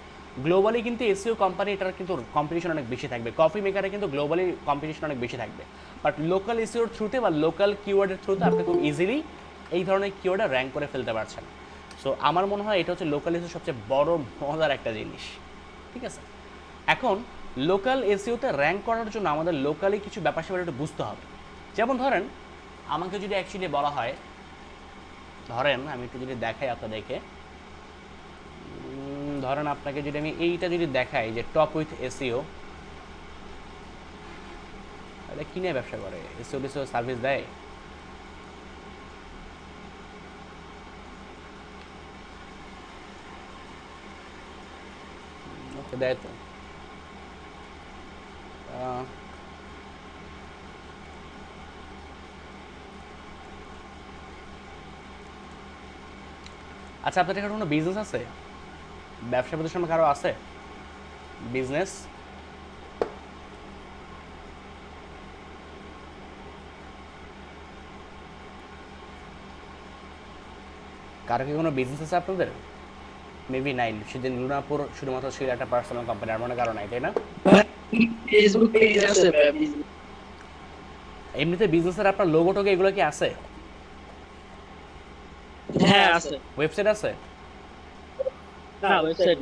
গ্লোবালি কিন্তু এসইও কোম্পানি এটার কিন্তু কম্পিটিশন অনেক বেশি থাকবে, কফি মেকারে কিন্তু গ্লোবালি কম্পিটিশন অনেক বেশি থাকবে। বাট লোকাল এসইওর থ্রুতে বা লোকাল কিওয়ার্ডের থ্রুতে আপনি খুব ইজিলি এই ধরনের কিওয়ার্ডে র্যাঙ্ক করে ফেলতে পারছেন। সো আমার মনে হয় এটা হচ্ছে লোকাল এসইওর সবচেয়ে বড় মজার একটা জিনিস। ঠিক আছে, এখন লোকাল এসইওতে র্যাঙ্ক করার জন্য আমাদের লোকালি কিছু ব্যাপার স্যাপার একটু বুঝতে হবে। যেমন ধরেন আমাকে যদি অ্যাকচুয়ালি বলা হয়, ধরেন আমি একটু যদি দেখাই আপনাদেরকে, ধরেন আপনাকে যদি আমি এইটা যদি দেখাই যে টপ উইথ এসইও, তাহলে কি নিয়ে ব্যবসা করে, এসইও টেসইও সার্ভিস দেয়? ওকে, দেয় তো। আচ্ছা, আপনার এখানে কোনো বিজনেস আছে, ব্যবসা প্রতিষ্ঠান কারো আছে বিজনেস? কারো কি কোনো বিজনেস আছে আপনাদের? মেবি নাই, সেদিন লুনাপুর শুধুমাত্র ছিল একটা পার্সোনাল কোম্পানি, আর মনে কারো নাই, তাই না? ফেসবুক পেজ আছে ভাই। এমনিতে বিজনেসের আপনার লোগো টোগো এগুলো কি আছে? হ্যাঁ আছে। ওয়েবসাইট আছে? না ওয়েবসাইট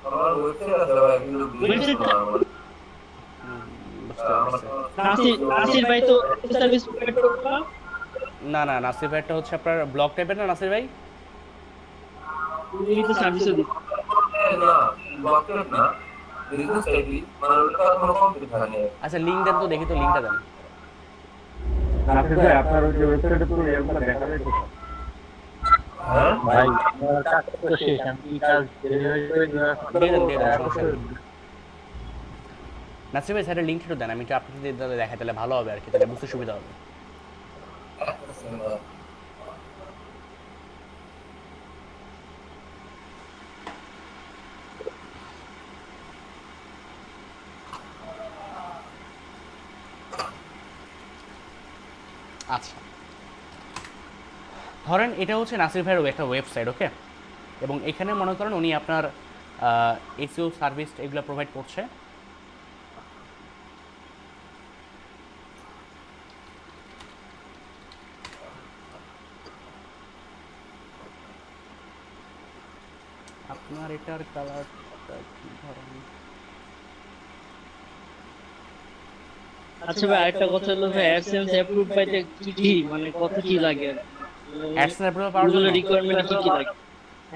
আমার ওয়েবসাইট আছে ভাই, কিন্তু ওয়েবসাইট বুঝতে পারছি। নাসির ভাই তো সার্ভিস প্রোভাইড করবে না? না না, নাসির ভাইটা হচ্ছে আপনার ব্লগ টাইপের না নাসির ভাই? উনি তো সার্ভিসও দিচ্ছে না, ব্লকেট না, বিজনেস টাইপই, মানে ওটা কোনো কমপ্লিট হয়নি। আচ্ছা, লিঙ্ক দেন তো, দেখি তো লিঙ্কটা দেন। নাসির ভাই, আপনার ওই যে ওয়েবসাইটে পুরো এগুলো দেখা যায় তো? হ্যাঁ ভাই আমার কাজ তো শেষ, আমি কি কাজ ডেলিভারি করে দিয়ে দেন, সমস্যা নেই। নাসির ভাই স্যারের লিঙ্কটা একটু দেন, আমি একটু আপনাকে যদি দেখাই তাহলে ভালো হবে আর কি, তাহলে বুঝতে সুবিধা হবে। একটা সেকেন্ড। আচ্ছা, ধরেন এটা হচ্ছে নাসির ভাইয়ের একটা ওয়েবসাইট, ওকে, এবং এখানে মনে করেন উনি আপনার এসইও সার্ভিস এগুলো প্রোভাইড করছে। আপনার এটার কালারটা কি ধরেন? আচ্ছা ভাই, একটা কথা হলো ভাই, অ্যাডসেন্স অ্যাপ্রুভ পাইতে কি মানে কত কি লাগে? অ্যাডসেন্স অ্যাপ্রুভাল পাওয়ার ওগুলো জন্য রিকোয়ারমেন্ট কি লাগে?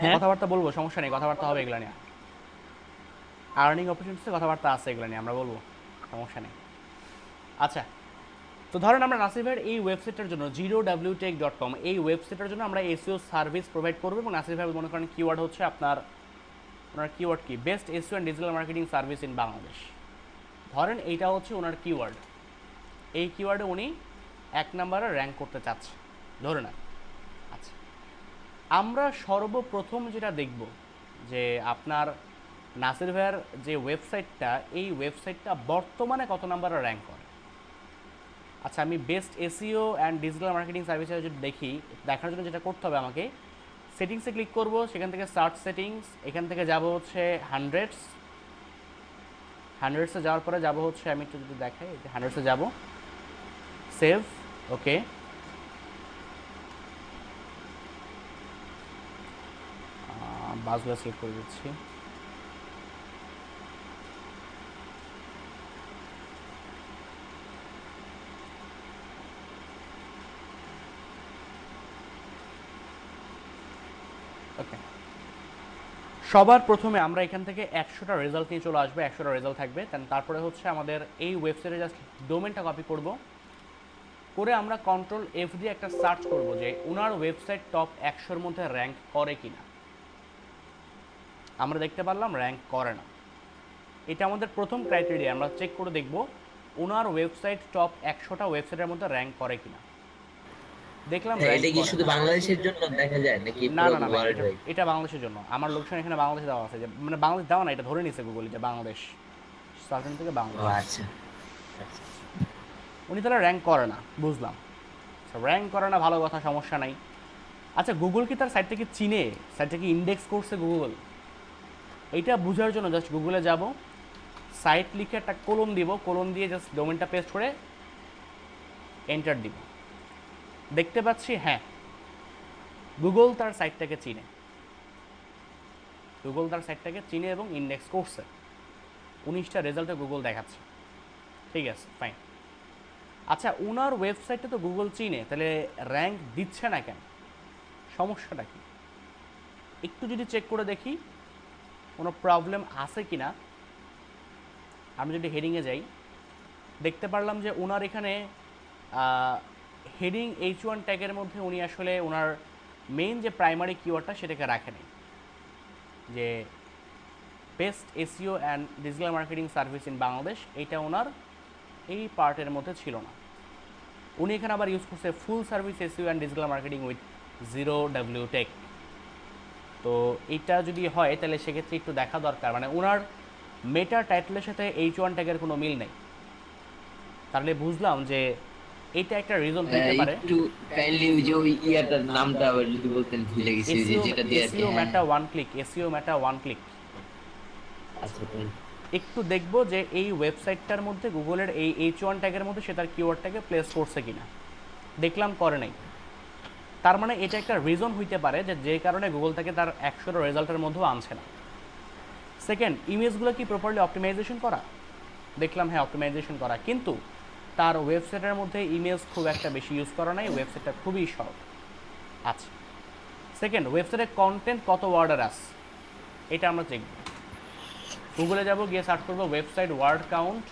হ্যাঁ কথাবার্তা বলবো, সমস্যা নেই, কথাবার্তা হবে এগুলো নিয়ে। আর্নিং অপরচুনিটিতে কথাবার্তা আছে, এগুলো নিয়ে আমরা বলবো, সমস্যা নেই। আচ্ছা, তো ধরেন আমরা নাসির ভাইয়ের এই ওয়েবসাইটের জন্য zerowtech.com, এই ওয়েবসাইটের জন্য আমরা এসইও সার্ভিস প্রোভাইড করবো, এবং নাসির ভাই মনে করেন কিওয়ার্ড হচ্ছে আপনার, ওনার কিওয়ার্ড কি, best SEO and digital marketing service in Bangladesh. ধরেন এইটা হচ্ছে ওনার কিওয়ার্ড, এই কিওয়ার্ডে উনি 1 নম্বরে র্যাঙ্ক করতে চাচ্ছে, ধরে না। আচ্ছা, আমরা সর্বপ্রথম যেটা দেখব যে আপনার নাসির ভাইয়ের যে ওয়েবসাইটটা, এই ওয়েবসাইটটা বর্তমানে কত নম্বরে র্যাঙ্ক করে। আচ্ছা, আমি best SEO and digital marketing সার্ভিসে যদি দেখি, দেখার জন্য যেটা করতে হবে আমাকে, সেটিংসে ক্লিক করব, সেখান থেকে সার্চ সেটিংস, এখান থেকে যাব হচ্ছে হান্ড্রেডসে যাওয়ার পরে যাব হচ্ছে, আমি একটু যদি দেখাই, হান্ড্রেডসে যাব, সেভ, ওকে। বাসগুলো সিলেক্ট করে দিচ্ছি। ওকে, সবার প্রথমে আমরা এখান থেকে 100টা রেজাল্ট নিয়ে চলে আসবে, 100টা রেজাল্ট থাকবে। তারপরে হচ্ছে আমাদের এই ওয়েবসাইটে জাস্ট ডোমেনটা কপি করব, করে আমরা Ctrl+F দিয়ে একটা সার্চ করব যে ওনার ওয়েবসাইট টপ 100-র মধ্যে র্যাঙ্ক করে কিনা। আমরা দেখতে পারলাম র্যাঙ্ক করে না। এটা আমাদের প্রথম ক্রাইটেরিয়া, আমরা চেক করে দেখব ওনার ওয়েবসাইট টপ 100টা ওয়েবসাইটের মধ্যে র্যাঙ্ক করে কিনা। দেখলাম এটা কি শুধু বাংলাদেশের জন্য দেখা যায় নাকি না পুরো না না, ওয়ার্ল্ড ওয়াইড? এটা বাংলাদেশের জন্য। আমার লোকেশন এখানে বাংলাদেশে দেওয়া আছে, যে মানে বাংলাদেশ দেওয়া না, এটা ধরে নিছে গুগল যে বাংলাদেশ, সার্ভেন্ট থেকে ও বাংলাদেশ। আচ্ছা। উনি তাহলে র্যাঙ্ক করে না, বুঝলাম। র্যাঙ্ক করে না, ভালো কথা, সমস্যা নাই। আচ্ছা, গুগল কি তার সাইটটাকে চিনে, সাইটটাকে ইন্ডেক্স করছে গুগল? এইটা বোঝার জন্য জাস্ট গুগলে যাব, সাইট লিখে একটা কোলন দিব, কোলন দিয়ে জাস্ট ডোমেনটা পেস্ট করে এন্টার দিব। দেখতে পাচ্ছি হ্যাঁ, গুগল তার সাইটটাকে চিনে, গুগল তার সাইটটাকে চিনে এবং ইন্ডেক্স করছে। 19টা রেজাল্টে গুগল দেখাচ্ছে, ঠিক আছে, ফাইন। আচ্ছা, ওনার ওয়েবসাইটটা তো গুগল চিনে, তাহলে র্যাঙ্ক দিচ্ছে না কেন? সমস্যাটা কি? একটু যদি চেক করে দেখি কোনো প্রবলেম আছে কি না। আমি যদি হেডিংয়ে যাই, দেখতে পারলাম যে ওনার এখানে হেডিং H1 ট্যাগের মধ্যে উনি আসলে ওনার মেইন যে প্রাইমারি কিওয়ার্ডটা সেটাকে রাখেনি, যে best SEO and digital marketing service in Bangladesh, এইটা ওনার এই পার্টের মধ্যে ছিল না। উনি এখানে আবার ইউজ করছে full service SEO and digital marketing with 0W tech. তো এইটা যদি হয় তাহলে সেক্ষেত্রে একটু দেখা দরকার, মানে ওনার মেটা টাইটেলের সাথে H1 ট্যাগের কোনো মিল নেই। তাহলে বুঝলাম যে এটা একটা রিজন হতে পারে। একটু কাইন্ডলি ওই যে ওই ইয়াটার নামটা আবার যদি বলতেন, ভুলে গেছি যে যেটা দিয়ে এসইও মেটা ওয়ান ক্লিক, এসইও মেটা ওয়ান ক্লিক। আচ্ছা, একটু দেখবো যে এই ওয়েবসাইটটার মধ্যে গুগলের এই H1 ট্যাগের মধ্যে সে তার কিওয়ার্ডটাকে প্লেস করছে কিনা। দেখলাম করে নাই, তার মানে এটা একটা রিজন হইতে পারে যে কারণে গুগল তাকে তার 100টা রেজাল্টের মধ্যেও আনছে না। সেকেন্ড, ইমেজগুলো কি প্রপারলি অপটিমাইজেশন করা? দেখলাম হ্যাঁ, অপটিমাইজেশন করা, কিন্তু তার ওয়েবসাইটের মধ্যে ইমেজ খুব একটা বেশি ইউজ করা নাই, ওয়েবসাইটটা খুবই শর্ট। আচ্ছা, সেকেন্ড, ওয়েবসাইটের কন্টেন্ট কত ওয়ার্ডের আছে এটা আমরা চেক। গুগলে যাব, গিয়ে সার্চ করবো ওয়েবসাইট ওয়ার্ড কাউন্ট।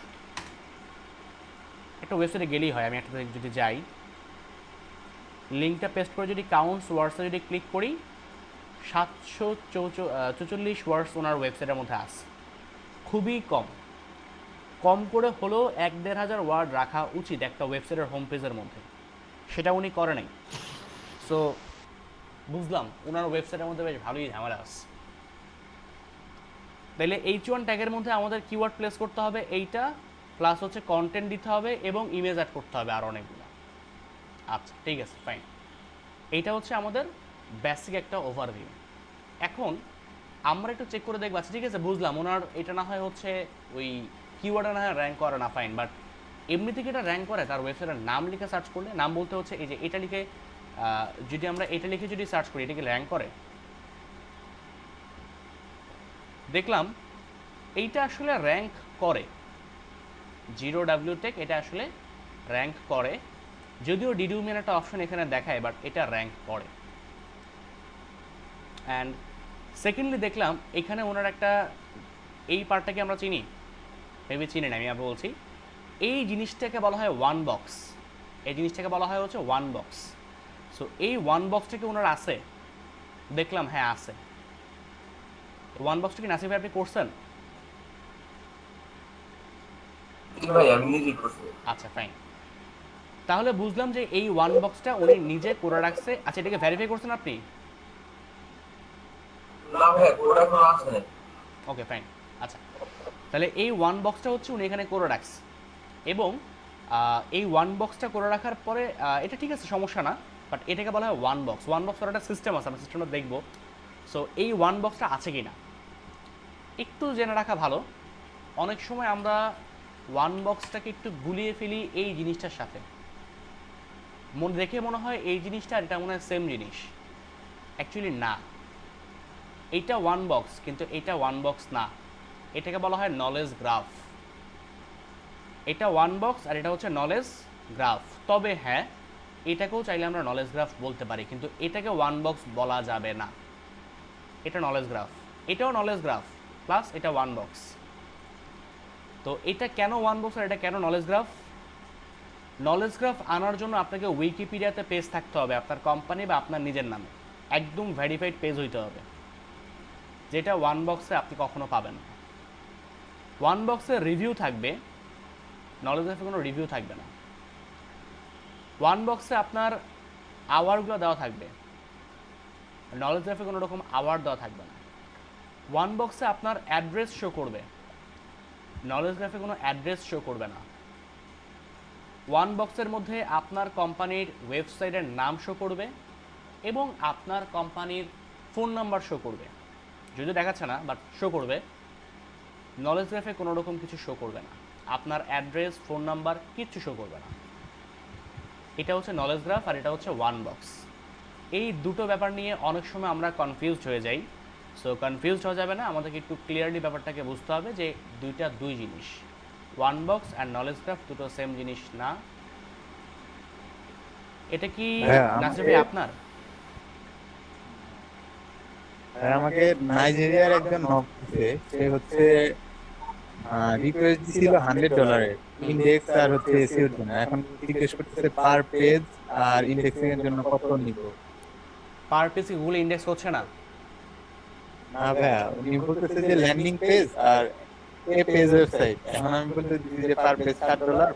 একটা ওয়েবসাইটে গেলেই হয়, আমি একটা যদি যাই, লিঙ্কটা পেস্ট করে যদি কাউন্টস ওয়ার্ডসে যদি ক্লিক করি, 744 ওয়ার্ডস ওনার ওয়েবসাইটের মধ্যে আছে, খুবই কম। কম করে হলেও 1-1.5 ওয়ার্ড রাখা উচিত একটা ওয়েবসাইটের হোম পেজের মধ্যে, সেটা উনি করে নাই। সো বুঝলাম ওনার ওয়েবসাইটের মধ্যে বেশ ভালোই ঝামেলা আছে। তাহলে H1 ট্যাগের মধ্যে আমাদের কিওয়ার্ড প্লেস করতে হবে এইটা, প্লাস হচ্ছে কন্টেন্ট দিতে হবে এবং ইমেজ অ্যাড করতে হবে আর অনেকগুলো। আচ্ছা, ঠিক আছে, ফাইন। এইটা হচ্ছে আমাদের বেসিক একটা ওভারভিউ। এখন আমরা একটু চেক করে দেখবো। আচ্ছা, ঠিক আছে, বুঝলাম ওনার এটা না হয় হচ্ছে ওই কিওয়ার্ডে না হয় র্যাঙ্ক করে না, ফাইন, বাট এমনি থেকে এটা র্যাঙ্ক করে তার ওয়েবসাইটের নাম লিখে সার্চ করলে। নাম বলতে হচ্ছে এই যে এটা লিখে, যদি আমরা এটা লিখে যদি সার্চ করি, এটা কি র্যাঙ্ক করে? দেখলাম এইটা আসলে র্যাঙ্ক করে, 0W টেক এটা আসলে র্যাঙ্ক করে, যদিও ডিডিউমিয়ান একটা অপশন এখানে দেখায়, বাট এটা র্যাঙ্ক করে। অ্যান্ড সেকেন্ডলি দেখলাম এখানে ওনার একটা, এই পার্টটাকে আমরা চিনি, মেবি চিনি না, আমি আবার বলছি, এই জিনিসটাকে বলা হয় ওয়ান বক্স। এই জিনিসটাকে বলা হয় হচ্ছে ওয়ান বক্স। সো এই ওয়ান বক্সটাকে ওনার আছে, দেখলাম হ্যাঁ আছে। ওয়ান বক্সটা কি নাসির ভাই আপনি করছেন? ভাই আমি নিজেই করছি। আচ্ছা, ফাইন। তাহলে বুঝলাম যে এই ওয়ান বক্সটা উনি নিজে করে রাখছে। আচ্ছা, এটাকে ভেরিফাই করছেন আপনি? না ভাই, ওটা কোনো আছে না। ওকে, ফাইন। আচ্ছা, তাহলে এই ওয়ান বক্সটা হচ্ছে উনি এখানে করে রাখছে, এবং এই ওয়ান বক্সটা করে রাখার পরে এটা ঠিক আছে, সমস্যা না। বাট এটাকে বলা হয় ওয়ান বক্স। ওয়ান বক্সের একটা সিস্টেম আছে, আমরা সিস্টেমটা দেখবো। সো এই ওয়ান বক্সটা আছে কি না একটু জেনে রাখা ভালো। অনেক সময় আমরা ওয়ান বক্সটাকে একটু গুলিয়ে ফেলি এই জিনিসটার সাথে, মনে দেখে মনে হয় এই জিনিসটা আর এটা মনে হয় সেম জিনিস। অ্যাকচুয়ালি না, এইটা ওয়ান বক্স কিন্তু এটা ওয়ান বক্স না, এটাকে বলা হয় নলেজ গ্রাফ। এটা ওয়ান বক্স আর এটা হচ্ছে নলেজ গ্রাফ। তবে হ্যাঁ, এটাকেও চাইলে আমরা নলেজ গ্রাফ বলতে পারি, কিন্তু এটাকে ওয়ান বক্স বলা যাবে না। এটা নলেজ গ্রাফ, এটাও নলেজ গ্রাফ প্লাস এটা ওয়ান বক্স। তো এটা কেন ওয়ান বক্স আর এটা কেন নলেজ গ্রাফ? নলেজ গ্রাফ আনার জন্য আপনাকে উইকিপিডিয়াতে পেজ থাকতে হবে আপনার কোম্পানি বা আপনার নিজের নামে, একদম ভেরিফাইড পেজ হইতে হবে, যেটা ওয়ান বক্সে আপনি কখনো পাবেন না। ওয়ান বক্সে রিভিউ থাকবে, নলেজ গ্রাফে কোনো রিভিউ থাকবে না। ওয়ান বক্সে আপনার আওয়ারগুলো দেওয়া থাকবে, নলেজ গ্রাফে কোনো রকম আওয়ার দেওয়া থাকবে না। ওয়ান বক্সে আপনার অ্যাড্রেস শো করবে, নলেজ গ্রাফে কোনো অ্যাড্রেস শো করবে না। ওয়ান বক্সের মধ্যে আপনার কোম্পানির ওয়েবসাইটের নাম শো করবে এবং আপনার কোম্পানির ফোন নাম্বার শো করবে, যদিও দেখাচ্ছে না বাট শো করবে। নলেজ গ্রাফে কোনো রকম কিছু শো করবে না, আপনার অ্যাড্রেস ফোন নাম্বার কিচ্ছু শো করবে না। এটা হচ্ছে নলেজ গ্রাফ আর এটা হচ্ছে ওয়ান বক্স। এই দুটো ব্যাপার নিয়ে অনেক সময় আমরা কনফিউজড হয়ে যাই। সো কনফিউজড হয়ে যাবে না, আমাদেরকে একটু ক্লিয়ারলি ব্যাপারটাকে বুঝতে হবে যে দুইটা দুই জিনিস। ওয়ান বক্স আর নলেজ গ্রাফ দুটো সেম জিনিস না। এটা কি নাসির ভাই আপনার? আমাকে নাইজেরিয়ার একজন নক দিছে, সে হচ্ছে রিকোয়েস্ট দিছিল $100 ইনডেক্স আর হচ্ছে এসইওর জন্য। এখন জিজ্ঞেস করতেছে পার পেজ আর ইনডেক্সিং এর জন্য কত নিব। পার পেজ কি গুগল ইন্ডেক্স হচ্ছে না? না ভাইয়া, উনি বলতেছে যে ল্যান্ডিং পেজ আর এ পেজ ওয়েবসাইট। এখন আমি বলতেছি যে পার পেজ $60,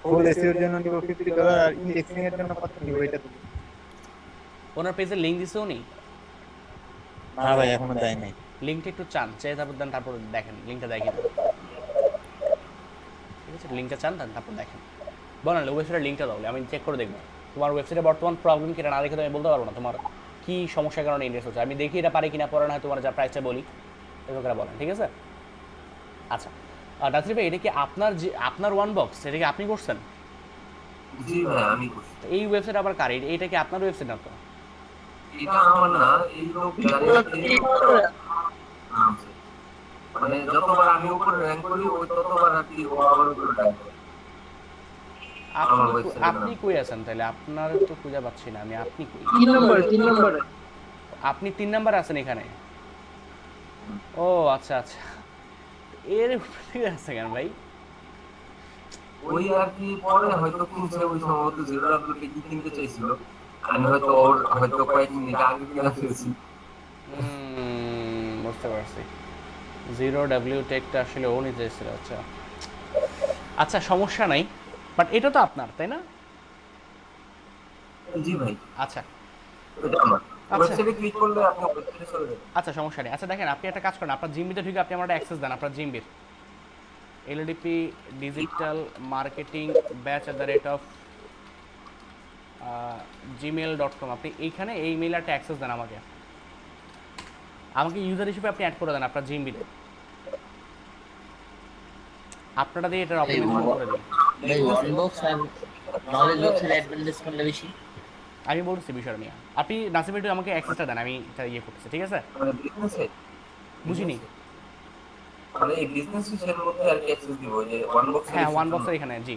ফুল এসইওর জন্য নিব $50 আর ইনডেক্সিং এর জন্য কত নিব এটা তো। ওনার পেজের লিঙ্ক দিছেও নি? না ভাই, এখনো দেয় নাই। লিঙ্কটা একটু চান, চাই তারপর দেন, তারপর দেখেন লিঙ্কটা দেখি না, ঠিক আছে? লিঙ্কটা চান দেন তারপর দেখেন। বলো না ওয়েবসাইটের লিঙ্কটা দাও, আমি চেক করে দেখবো তোমার ওয়েবসাইটে বর্তমান প্রবলেম কিনা। না দেখে তো আমি বলতে পারবো না তোমার কী সমস্যার কারণে ইন্ডেক্স হচ্ছে। আমি দেখি এটা পারি কিনা, পরে না হয় তোমার যা প্রাইসটা বলি এরকম করে বলেন, ঠিক আছে? আচ্ছা নাসির ভাই, এটা কি আপনার যে আপনার ওয়ান বক্স, এটা কি আপনি করছেন? জি ভাই আমি করছি। এই ওয়েবসাইট আবার কার? এটা কি আপনার ওয়েবসাইট না তো? এটা আমার না, এই লোক মানে যতবার আমি উপরে র্যাঙ্ক করি ওই ততবার আর কি ও আমার উপরে র্যাঙ্ক করে। আপনি কই আছেন তাহলে? আপনার তো খুঁজে পাচ্ছি না আমি। আপনি কই? 3 নম্বরে আপনি 3 নম্বরে আছেন এখানে? ও আচ্ছা আচ্ছা, এর উপরে আছে কেন ভাই? ওই আর কি পরে হয়তো কিনছে, ওই সম্ভবত জিরো ডাব্লিউটি কি কিনতে চাইছিল, আমি হয়তো ওর হয়তো কয়েক মিনিট আগে কিনে ফেলছি। বুঝতে পারছি, জিরো ডাব্লিউ টেকটা আসলে ও নিতে এসেছিল। আচ্ছা আচ্ছা, সমস্যা নাই, বাট এটা তো আপনার, তাই না? জি ভাই, আচ্ছা এটা আমার আচ্ছা ওয়েবসাইটে ক্লিক করলে আপনি ওয়েবসাইটে চলে যাবেন। আচ্ছা, সমস্যা নেই। আচ্ছা দেখেন, আপনি একটা কাজ করেন, আপনার জিম্বিতে ঢুকে আপনি আমার অ্যাক্সেস দেন, আপনার জিম্বির LDP digital marketing batch@, gmail.com। আপনি এইখানে এই মেইল একটা অ্যাক্সেস দেন আমাকে, আমাকে ইউজার হিসেবে আপনি অ্যাড করে দেন আপনার জিম্বিতে। আপনারা দিয়ে এটার অপটিমাইজেশন করে দিন। ভাই ওয়ান বক্স আর নলেজ বক্সের অ্যাডভান্টেজ কোনটা বেশি? আমি বলছি বিষয় নিয়ে, আপনি নাসির ভাই আমাকে অ্যাক্সেসটা দেন, আমি এটা ইয়ে করতেছি, ঠিক আছে? মানে বিজনেসে বুঝিনি। মানে এই বিজনেস এর মধ্যে আর কি অ্যাক্সেস দিব যে ওয়ান বক্স। হ্যাঁ, ওয়ান বক্সের এখানে, জি।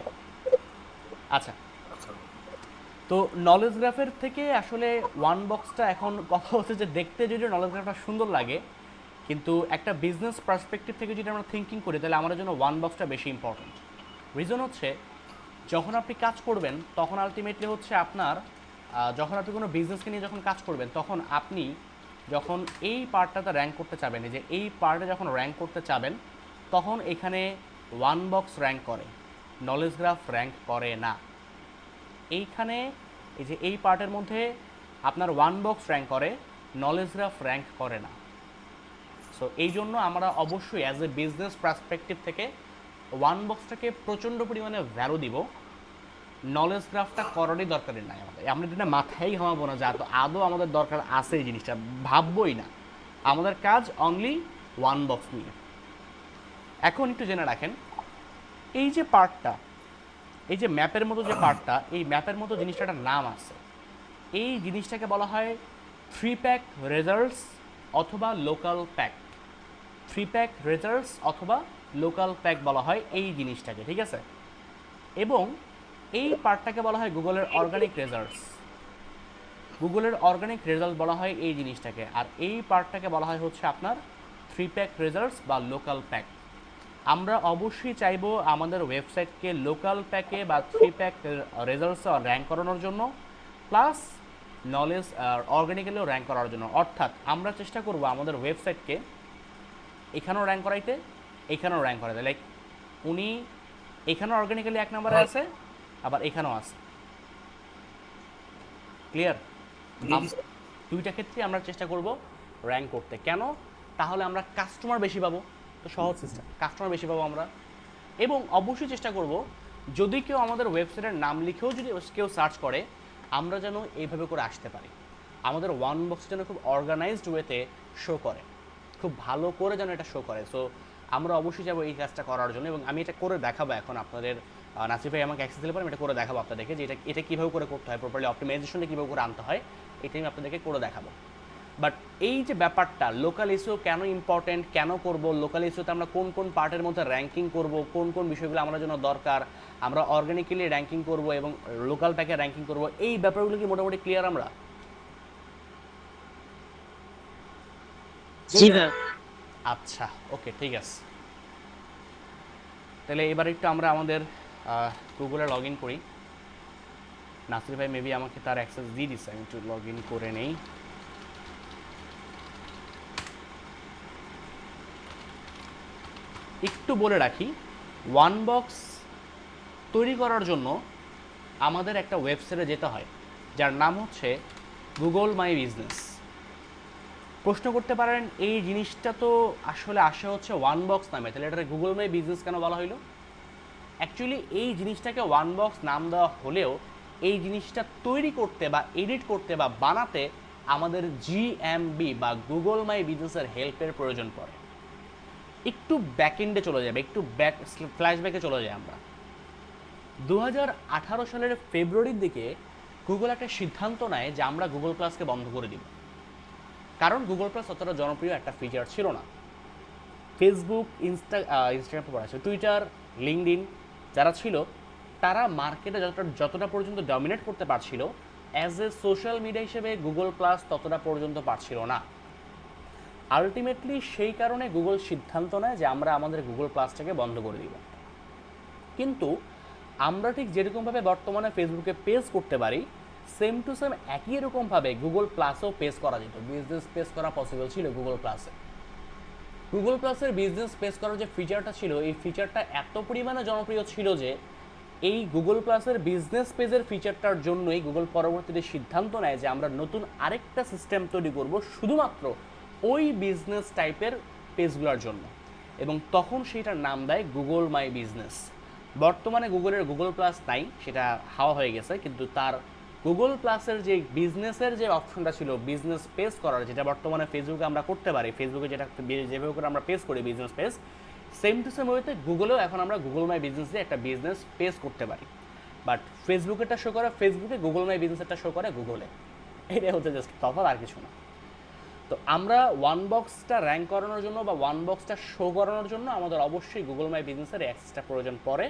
আচ্ছা, তো নলেজ গ্রাফের থেকে আসলে ওয়ান বক্সটা এখন কথা হচ্ছে যে দেখতে যদি নলেজ গ্রাফটা সুন্দর লাগে, কিন্তু একটা বিজনেস পার্সপেক্টিভ থেকে যদি আমরা থিঙ্কিং করি তাহলে আমাদের জন্য ওয়ান বক্সটা বেশি ইম্পর্ট্যান্ট। রিজন হচ্ছে যখন আপনি কাজ করবেন তখন আলটিমেটলি হচ্ছে আপনার যখন আপনি কোনো বিজনেসকে নিয়ে যখন কাজ করবেন তখন আপনি যখন এই পার্টটাতে র্যাঙ্ক করতে চাবেন, যে এই পার্টে যখন র্যাঙ্ক করতে চাবেন তখন এখানে ওয়ান বক্স র্যাঙ্ক করে, নলেজ গ্রাফ র্যাঙ্ক করে না। এইখানে এই যে এই পার্টের মধ্যে আপনার ওয়ান বক্স র্যাঙ্ক করে, নলেজ গ্রাফ র্যাঙ্ক করে না। সো এই জন্য আমরা অবশ্যই অ্যাজ এ বিজনেস পার্সপেক্টিভ থেকে ওয়ান বক্সটাকে প্রচণ্ড পরিমাণে ভ্যালু দিব, নলেজ গ্রাফটা করারই দরকারই নাই আমাদের, আমরা এটা মাথায় ঘামাবো না যে আদৌ আমাদের দরকার আছে এই জিনিসটা, ভাববোই না। আমাদের কাজ অনলি ওয়ান বক্স নিয়ে। এখন একটু জেনে রাখেন, এই যে পার্টটা, এই যে ম্যাপের মতো যে পার্টটা, এই ম্যাপের মতো জিনিসটার নাম আছে। এই জিনিসটাকে বলা হয় 3 প্যাক রেজাল্টস অথবা লোকাল প্যাক। 3 প্যাক রেজাল্টস অথবা লোকাল প্যাক বলা হয় এই জিনিসটাকে, ঠিক আছে? এবং এই পার্টটাকে বলা হয় গুগলের অর্গানিক রেজাল্টস। গুগলের অর্গানিক রেজাল্ট বলা হয় এই জিনিসটাকে, আর এই পার্টটাকে বলা হয় হচ্ছে আপনার 3 প্যাক রেজাল্টস বা লোকাল প্যাক। আমরা অবশ্যই চাইবো আমাদের ওয়েবসাইটকে লোকাল প্যাকে বা 3 প্যাক রেজাল্টসে র্যাঙ্ক করানোর জন্য, প্লাস নলেজ অর্গানিক্যালিও র্যাঙ্ক করার জন্য। অর্থাৎ আমরা চেষ্টা করব আমাদের ওয়েবসাইটকে এখানেও র্যাঙ্ক করাইতে, এখানেও র্যাঙ্ক করাইতে। লাইক উনি এখানেও অর্গানিক্যালি 1 নম্বরে আছে, আবার এখানেও আছে। ক্লিয়ার? দুইটা ক্ষেত্রে আমরা চেষ্টা করব র্যাঙ্ক করতে। কেন? তাহলে আমরা কাস্টমার বেশি পাবো। তো সহজ সিস্টেম, কাস্টমার বেশি পাবো আমরা। এবং অবশ্যই চেষ্টা করব যদি কেউ আমাদের ওয়েবসাইটের নাম লিখেও যদি কেউ সার্চ করে, আমরা যেন এইভাবে করে আসতে পারি। আমাদের ওয়ান বক্স যেন খুব অর্গানাইজড ওয়েতে শো করে, খুব ভালো করে যেন এটা শো করে। সো আমরা অবশ্যই যাবো এই কাজটা করার জন্য, এবং আমি এটা করে দেখাবো এখন আপনাদের। নাসির ভাই আমাকে অ্যাক্সেস দিলে পরে আমি এটা করে দেখাবো আপনাদেরকে যে এটা কীভাবে করে করতে হয়, প্রপারলি অপটিমাইজেশনটা কীভাবে করে আনতে হয়, এটাই আমি আপনাদেরকে করে দেখাবো। বাট এই যে ব্যাপারটা, লোকাল ইস্যু কেন ইম্পর্টেন্ট, কেন করব, লোকাল ইস্যুতে আমরা কোন কোন পার্টের মধ্যে র্যাঙ্কিং করব, কোন কোন বিষয়গুলো আমাদের জন্য দরকার, আমরা অর্গানিক্যালি র্যাঙ্কিং করব এবং লোকাল প্যাকে র্যাঙ্কিং করব, এই ব্যাপারগুলো কি মোটামুটি ক্লিয়ার আমরা? আচ্ছা, ওকে, ঠিক আছে। তাহলে এবার একটু আমরা আমাদের গুগলে লগ ইন করি। নাসির ভাই মেবি আমাকে তার অ্যাক্সেস দিয়ে দিচ্ছে, আমি একটু লগ ইন করে নেই। একটু বলে রাখি, ওয়ান বক্স তৈরি করার জন্য আমাদের একটা ওয়েবসাইটে যেতে হয় যার নাম হচ্ছে গুগল মাই বিজনেস। প্রশ্ন করতে পারেন এই জিনিসটা তো আসলে আসে হচ্ছে ওয়ান বক্স নামে, তাহলে এটা গুগল মাই বিজনেস কেন বলা হইলো? অ্যাকচুয়ালি এই জিনিসটাকে ওয়ান বক্স নাম দেওয়া হলেও এই জিনিসটা তৈরি করতে বা এডিট করতে বা বানাতে আমাদের জিএমবি বা গুগল মাই বিজনেসের হেল্পের প্রয়োজন পড়ে। একটু ব্যাকএন্ডে চলে যাবে, একটু ফ্ল্যাশব্যাকে চলে যায় আমরা। 2018 সালের ফেব্রুয়ারির দিকে গুগল একটা সিদ্ধান্ত নেয় যে আমরা গুগল প্লাসকে বন্ধ করে দিব, কারণ গুগল প্লাস অতটা জনপ্রিয় একটা ফিচার ছিল না। ফেসবুক, ইনস্টাগ্রাম পর আছে টুইটার, লিঙ্কডইন যারা ছিল তারা মার্কেটে যতটা পর্যন্ত ডমিনেট করতে পারছিল, অ্যাজ এ সোশ্যাল মিডিয়া হিসেবে গুগল প্লাস ততটা পর্যন্ত পারছিল না। আলটিমেটলি সেই কারণে গুগল সিদ্ধান্ত নেয় যে আমরা আমাদের গুগল প্লাসটাকে বন্ধ করে দিব। কিন্তু আমরা ঠিক যেরকমভাবে বর্তমানে ফেসবুকে পেজ করতে পারি, সেম টু সেম একই রকমভাবে গুগল প্লাসেও পেজ করা যেত, বিজনেস পেজ করা পসিবল ছিল গুগল প্লাসে। গুগল প্লাসের বিজনেস পেজ করার যে ফিচারটা ছিল, এই ফিচারটা এত পরিমাণে জনপ্রিয় ছিল যে এই গুগল প্লাসের বিজনেস পেজের ফিচারটার জন্যই গুগল পরবর্তীতে সিদ্ধান্ত নেয় যে আমরা নতুন আরেকটা সিস্টেম তৈরি করব শুধুমাত্র ওই বিজনেস টাইপের পেজগুলোর জন্য, এবং তখন সেইটার নাম দেয় গুগল মাই বিজনেস। বর্তমানে গুগলের গুগল প্লাস নাই, সেটা হাওয়া হয়ে গেছে, কিন্তু তার গুগল প্লাসের যে বিজনেসের যে অপশনটা ছিল বিজনেস পেজ করার, যেটা বর্তমানে ফেসবুকে আমরা করতে পারি, ফেসবুকে যেটা যেভাবে করে আমরা পেজ করি business page, same to same ওয়েতে গুগলেও এখন আমরা গুগল মাই বিজনেস দিয়ে একটা বিজনেস পেজ করতে পারি। বাট ফেসবুকেরটা শো করে ফেসবুকে, গুগল মাই বিজনেসেরটা শো করে গুগলে। এটাই হচ্ছে জাস্ট তফাৎ, আর কিছু না। তো আমরা ওয়ান বক্সটা র্যাঙ্ক করানোর জন্য বা ওয়ান বক্সটা শো করানোর জন্য আমাদের অবশ্যই গুগল মাই বিজনেসের অ্যাক্সেসটা প্রয়োজন পড়ে।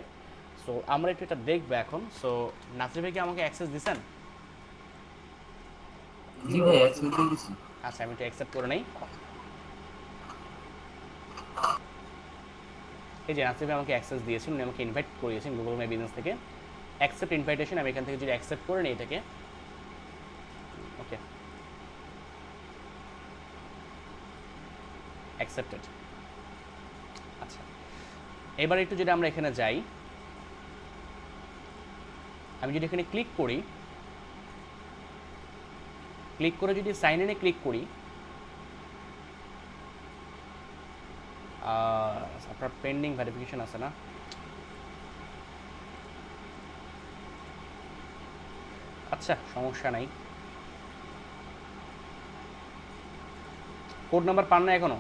সো আমরা একটু এটা দেখবো এখন। সো নাসির ভাই কি আমাকে অ্যাক্সেস দিচ্ছেন? জি ভাই, অ্যাক্সেস দিয়ে দিছি। আচ্ছা, আমি একটু অ্যাকসেপ্ট করে নেই। এই যে নাসির ভাই আমাকে অ্যাক্সেস দিয়েছেন, উনি আমাকে ইনভাইট করিয়েছেন গুগল মাই বিজনেস থেকে। অ্যাকসেপ্ট ইনভাইটেশন, আমি এখান থেকে যদি অ্যাকসেপ্ট করে নিই এটাকে, ওকে, অ্যাকসেপ্টেড। আচ্ছা, এবার একটু যদি আমরা এখানে যাই, আমি যদি এখানে ক্লিক করি, ক্লিক করে যদি সাইন ইনে ক্লিক করি, আপনার পেন্ডিং ভেরিফিকেশন আছে না, আচ্ছা সমস্যা নাই। কোড নাম্বার পান না এখনো?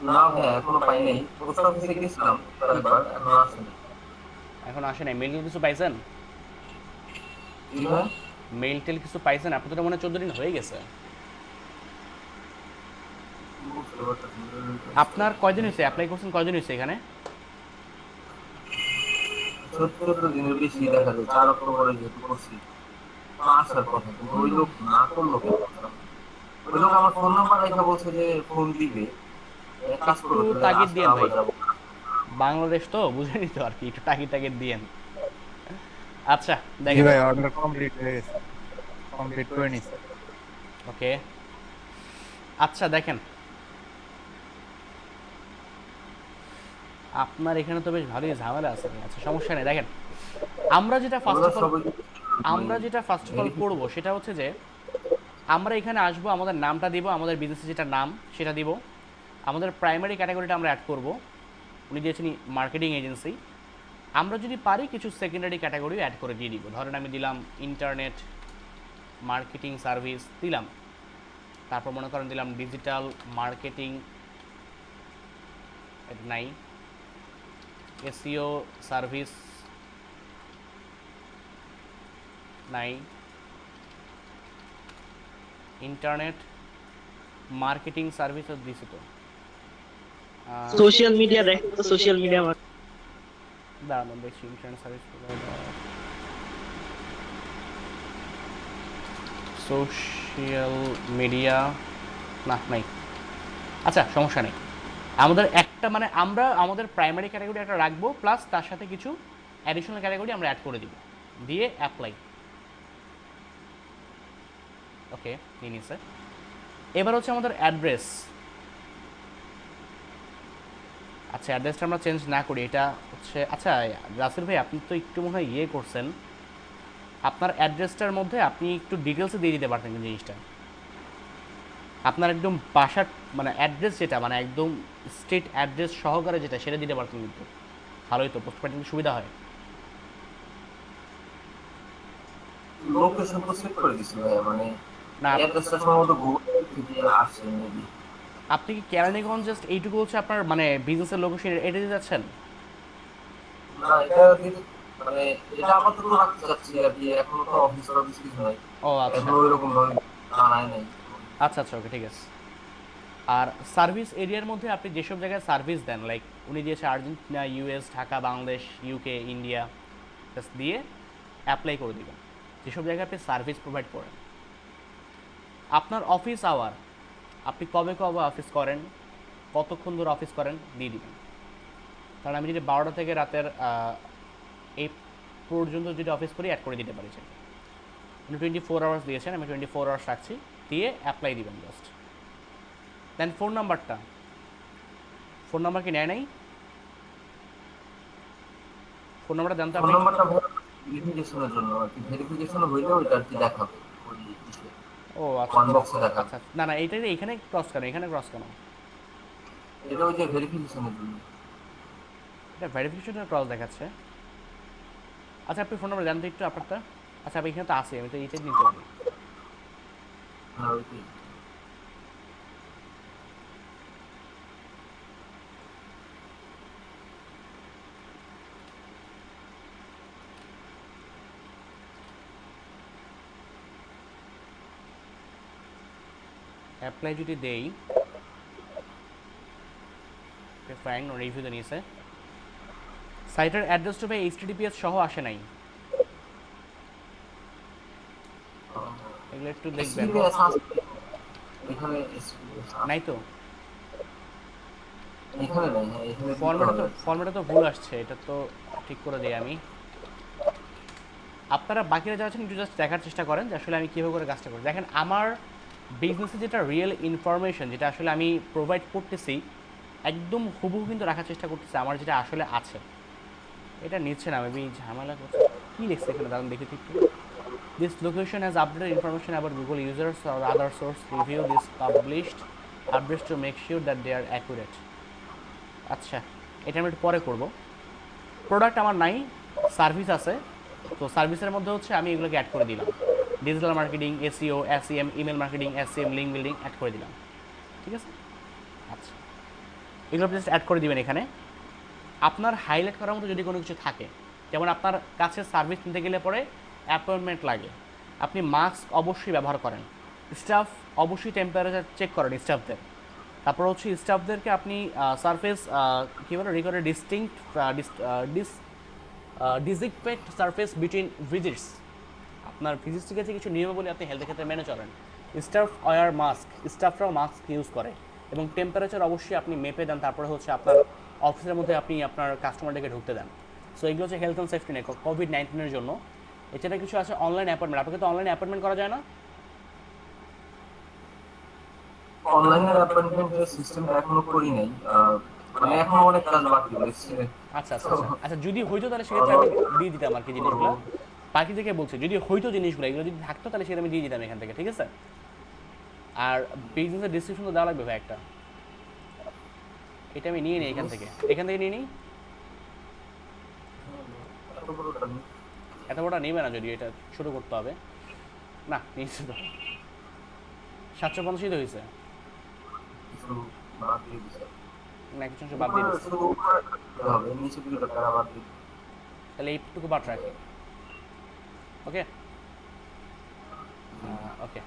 না ভাই এখনো পাই নাই, পোস্ট অফিসে গেছিলাম কয়েকবার, এখনো আসেনি। এখন আসে নাই? মেল কিছু পাইছেন? জি ভাই, মেল টেল কিছু পাইছেন? আপনি তো মনে হয় 14 দিন হয়ে গেছে। বুঝতে পারতেছি। আপনার কয়দিন হয়েছে অ্যাপ্লাই করছেন? কয়দিন হয়েছে এখানে? 14 দিনের বেশি দেখা যায়, 4 অক্টোবরে যেহেতু করছি আসার কথা, কিন্তু ওই লোক না করলো কেন? ওই লোক আমার ফোন নাম্বার রেখে বলছে যে ফোন দিবে, এক কাজ একটু করো তুমি তাগিদ আজকে দিয়েন আবার ভাই, যাবো। বাংলাদেশ তো বুঝে নিত আর কি, একটু টাগিদ দিয়েন। আচ্ছা জি দেখেন, ভাই অর্ডার কমপ্লিট হয়ে গেছে, কমপ্লিট করে নিছি। ওকে আচ্ছা দেখেন, আপনার এখানে তো বেশ ভালোই ঝামেলা আছে। আচ্ছা সমস্যা নেই, দেখেন আমরা যেটা ফার্স্ট অফ অল করবো সেটা হচ্ছে যে আমরা এখানে আসবো, আমাদের নামটা দিব, আমাদের বিজনেসের যেটা নাম সেটা দিব, আমাদের প্রাইমারি ক্যাটাগরিটা আমরা অ্যাড করব, উনি দিয়েছেন মার্কেটিং এজেন্সি। আমরা যদি পারি কিছু সেকেন্ডারি ক্যাটাগরি অ্যাড করে দিয়ে দিব, ধরেন আমি দিলাম ইন্টারনেট মার্কেটিং সার্ভিস দিলাম, তারপর মনে করেন দিলাম ডিজিটাল মার্কেটিং, এটা নাই, এসইও সার্ভিস নাই, ইন্টারনেট মার্কেটিং সার্ভিস দিছি তো। সোশ্যাল মিডিয়া দেখো তো, সোশ্যাল মিডিয়া দাঁড়ানো দেখছি, ইন্টারনেট সার্ভিস সোশ্যাল মিডিয়া না নাই। আচ্ছা সমস্যা নেই, আমাদের একটা মানে আমরা আমাদের প্রাইমারি ক্যাটাগরি একটা রাখবো, প্লাস তার সাথে কিছু অ্যাডিশনাল ক্যাটাগরি আমরা অ্যাড করে দিব, দিয়ে অ্যাপ্লাই। ওকে নিয়ে নিছে। এবার হচ্ছে আমাদের অ্যাড্রেস। আচ্ছা অ্যাড্রেসটা আমরা চেঞ্জ না করি, এটা হচ্ছে আচ্ছা রাসেল ভাই আপনি তো একটু মনে হয় ইয়ে করছেন, আপনার অ্যাড্রেসটার মধ্যে আপনি একটু ডিটেলসে দিয়ে দিতে পারতেন জিনিসটা, আপনার একদম বাসার মানে অ্যাড্রেস যেটা মানে একদম স্ট্রিট অ্যাড্রেস সহকারে যেটা সেটা দিতে পারতেন, কিন্তু ভালোই তো, পোস্ট পাঠাতে সুবিধা হয়। লোকেশন তো সেট করে দিছি ভাই, মানে না অ্যাড্রেসটা সম্ভবত গুগল থেকে আসছে মেবি। আপনি কি কেরানীগঞ্জ জাস্ট এইটুকু হচ্ছে আপনার মানে বিজনেসের লোকেশন এটা দিতে যাচ্ছেন? না এটা মানে এটা আপাতত রাখতে চাচ্ছি আর কি, এখনো তো অফিস কিছু নাই, ও আচ্ছা এখনো ওইরকম ভাবে জানাই নাই। আচ্ছা আচ্ছা ওকে ঠিক আছে। আর সার্ভিস এরিয়ার মধ্যে আপনি যেসব জায়গায় সার্ভিস দেন, লাইক উনি দিয়েছে Argentina, US, Dhaka, Bangladesh, UK, India, just দিয়ে অ্যাপ্লাই করে দিবেন যেসব জায়গায় আপনি সার্ভিস প্রোভাইড করেন। আপনার অফিস আওয়ার, আপনি কবে কবে অফিস করেন, কতক্ষণ ধরে অফিস করেন দিয়ে দিবেন। কারণ আমি যদি 12টা থেকে রাতের এই পর্যন্ত যদি অফিস করি অ্যাড করে দিতে পারি, আপনি 24 আওয়ার্স দিয়েছেন, আমি 24 আওয়ার্স রাখছি, দিয়ে অ্যাপ্লাই দিবেন জাস্ট। দেন ফোন নাম্বারটা, ফোন নাম্বার কি নেয় নাই? ফোন নাম্বারটা দেন তো ফোন আপনি। নাম্বারটা ভেরিফিকেশনের জন্য আর কি, ভেরিফিকেশন হইলে ওইটা আর কি দেখাবে ওই ইসে, ও আচ্ছা ওয়ান বক্সে দেখাবে। আচ্ছা না না এইটাই এখানে ক্রস কেন, এখানে ক্রস কেন? এটা ওই যে ভেরিফিকেশনের জন্য। এটা ভেরিফিকেশনের ক্রস দেখাচ্ছে। আচ্ছা আপনি ফোন নাম্বার দেন তো একটু আপনারটা। আচ্ছা আমি এখানে তো আসি, আমি তো এইটাই নিতে পারি। হ্যাঁ ওইটাই। অ্যাপ্লাই যদি দেই, ফাইন রিভিউ নিয়েছে। সাইটের অ্যাড্রেসটা ভাই HTTPS সহ আসে নাই, এগুলো একটু দেখবেন। এখানে SPSS নাই তো এখানে নাই, হ্যাঁ এখানে ফরম্যাটে তো ভুল আসছে, এটা তো ঠিক করে দিই আমি। আপনারা বাকিরা যারা আছেন একটু জাস্ট দেখার চেষ্টা করেন যে আসলে আমি কীভাবে করে কাজটা করি। দেখেন আমার বিজনেসে যেটা রিয়েল ইনফরমেশন যেটা আসলে আমি প্রোভাইড করতেছি একদম হুবহু কিন্তু রাখার চেষ্টা করতেছি, আমার যেটা আসলে আছে। এটা নিচ্ছে না, মেবি ঝামেলা করছে। কী লিখছে এখানে দাঁড়ান দেখি একটু। This location has updated information about Google users or other source review this published updates to make sure that they are accurate. আচ্ছা এটা আমি একটু পরে করবো। প্রোডাক্ট আমার নাই, সার্ভিস আছে। তো সার্ভিসের মধ্যে হচ্ছে আমি এগুলোকে অ্যাড করে দিলাম, digital marketing, SEO, SEM, email marketing, SEM, link building add করে দিলাম। ঠিক আছে, আচ্ছা এগুলো জাস্ট অ্যাড করে দিবেন এখানে। আপনার হাইলাইট করার মতো যদি কোনো কিছু থাকে, যেমন আপনার কাছে সার্ভিস নিতে গেলে পরে অ্যাপয়েন্টমেন্ট লাগে, আপনি মাস্ক অবশ্যই ব্যবহার করেন, স্টাফ অবশ্যই টেম্পারেচার চেক করেন স্টাফদের, তারপর হচ্ছে স্টাফদেরকে আপনি সারফেস কী বলে রেকর্ডে ডিসইনফেক্ট সারফেস বিটুইন ভিজিটস। আপনার ভিজিটস থেকে কিছু নিয়মাবলী আপনি হেলথের ক্ষেত্রে মেনে চলেন। স্টাফ ওয়্যার মাস্ক, স্টাফরাও মাস্ক ইউজ করে, এবং টেম্পারেচার অবশ্যই আপনি মেপে দেন, তারপরে হচ্ছে আপনার অফিসের মধ্যে আপনি আপনার কাস্টমারদেরকে ঢুকতে দেন। সো এগুলো হচ্ছে হেলথ অ্যান্ড সেফটি নিয়ে কোভিড-19 জন্য। এছাড়া কিছু আছে অনলাইন অ্যাপয়েন্টমেন্ট, আপনাকে তো অনলাইন অ্যাপয়েন্টমেন্ট করা যায় না? অনলাইনের অ্যাপয়েন্টমেন্টের সিস্টেমটা এখনো করি নাই, মানে এখনো অনেক কাজ বাকি রয়েছে। আচ্ছা আচ্ছা আচ্ছা আচ্ছা, যদি হইতো তাহলে সেক্ষেত্রে আমি দিয়ে দিতাম আর কি জিনিসগুলো, বাকি থেকে বলছি যদি হইতো জিনিসগুলো, এগুলো যদি থাকতো তাহলে সেটা আমি দিয়ে দিতাম এখান থেকে। ঠিক আছে, আর বিজনেসের ডিসক্রিপশন তো দেওয়া লাগবে ভাই একটা, এটা আমি নিয়ে নিই এখান থেকে নিয়ে নিই। এত বড়টা নেবে না, যদি এটা শুরু করতে হবে না, নিয়েছে তো 750 তো হয়েছে কিছু বাদ দিয়ে দিছে। না, কিছু অংশ বাদ দিয়ে দিচ্ছে, শুধু উপরে করতে হবে, নিচে দিকে টাকা বাদ দিয়ে দিতে হবে। তাহলে এইটুকু বাদ রাখি। ওকে ওকে,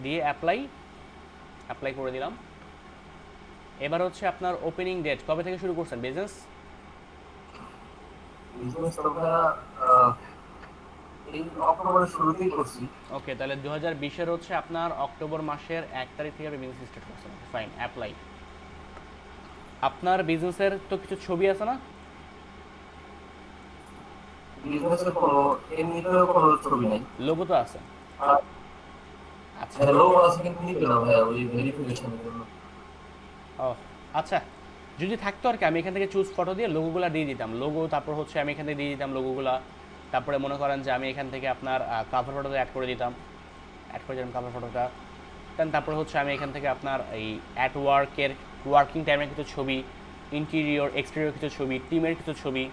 দিয়ে অ্যাপ্লাই করে দিলাম। এবার হচ্ছে আপনার ওপেনিং ডেট কবে থেকে শুরু করছেন বিজনেস? বিজনেস তো ভাইয়া এই অক্টোবরের শুরুতেই করছি। ওকে, তাহলে 2020-এর হচ্ছে আপনার অক্টোবর মাসের 1 তারিখ থেকে আপনি বিজনেস স্টার্ট করছেন। Fine, apply. আপনার বিজনেসের তো কিছু ছবি আছে না? বিজনেসের কোনো এমনিতেও কোনো ছবি নাই, লোগো তো আছে। আচ্ছা হ্যালো আছে কিন্তু নিবে না ভাইয়া ওই ভেরিফিকেশনের জন্য। ও আচ্ছা, যদি থাকতো আর কি আমি এখান থেকে চুজ ফটো দিয়ে লোগোগুলো দিয়ে দিতাম, লোগো, তারপর হচ্ছে আমি এখান থেকে দিয়ে দিতাম লোগোগুলো, তারপরে মনে করেন যে আমি এখান থেকে আপনার কাভার ফটোতে অ্যাড করে দিতাম কাভার ফটোটা, দেন তারপরে হচ্ছে আমি এখান থেকে আপনার এই অ্যাট ওয়ার্কিং টাইমের কিছু ছবি, ইন্টেরিয়র এক্সটেরিয়র কিছু ছবি, টিমের কিছু ছবি,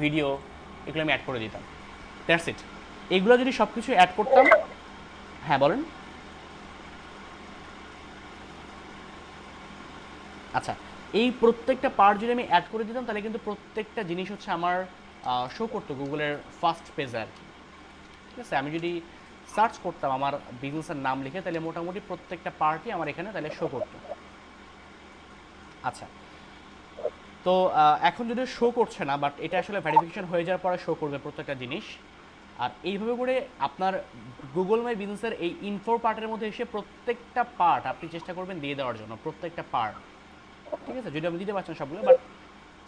ভিডিও, এগুলো আমি অ্যাড করে দিতাম। That's it. এগুলো যদি সব কিছু অ্যাড করতাম, হ্যাঁ বলেন। আচ্ছা, এই প্রত্যেকটা পার্ট যদি আমি অ্যাড করে দিতাম তাহলে কিন্তু প্রত্যেকটা জিনিস হচ্ছে আমার শো করতো গুগলের ফার্স্ট পেজে আর কি। ঠিক আছে, আমি যদি সার্চ করতাম আমার বিজনেসের নাম লিখে তাহলে মোটামুটি প্রত্যেকটা পার্টই আমার এখানে তাহলে শো করতো। আচ্ছা, তো এখন যদি শো করছে না, বাট এটা আসলে ভেরিফিকেশন হয়ে যাওয়ার পরে শো করবে প্রত্যেকটা জিনিস। আর এইভাবে করে আপনার গুগল মাই বিজনেসের এই ইনফো পার্টের মধ্যে এসে প্রত্যেকটা পার্ট আপনি চেষ্টা করবেন দিয়ে দেওয়ার জন্য, প্রত্যেকটা পার্ট। ঠিক আছে, যদি আপনি দিতে পারছেন সবগুলো, বাট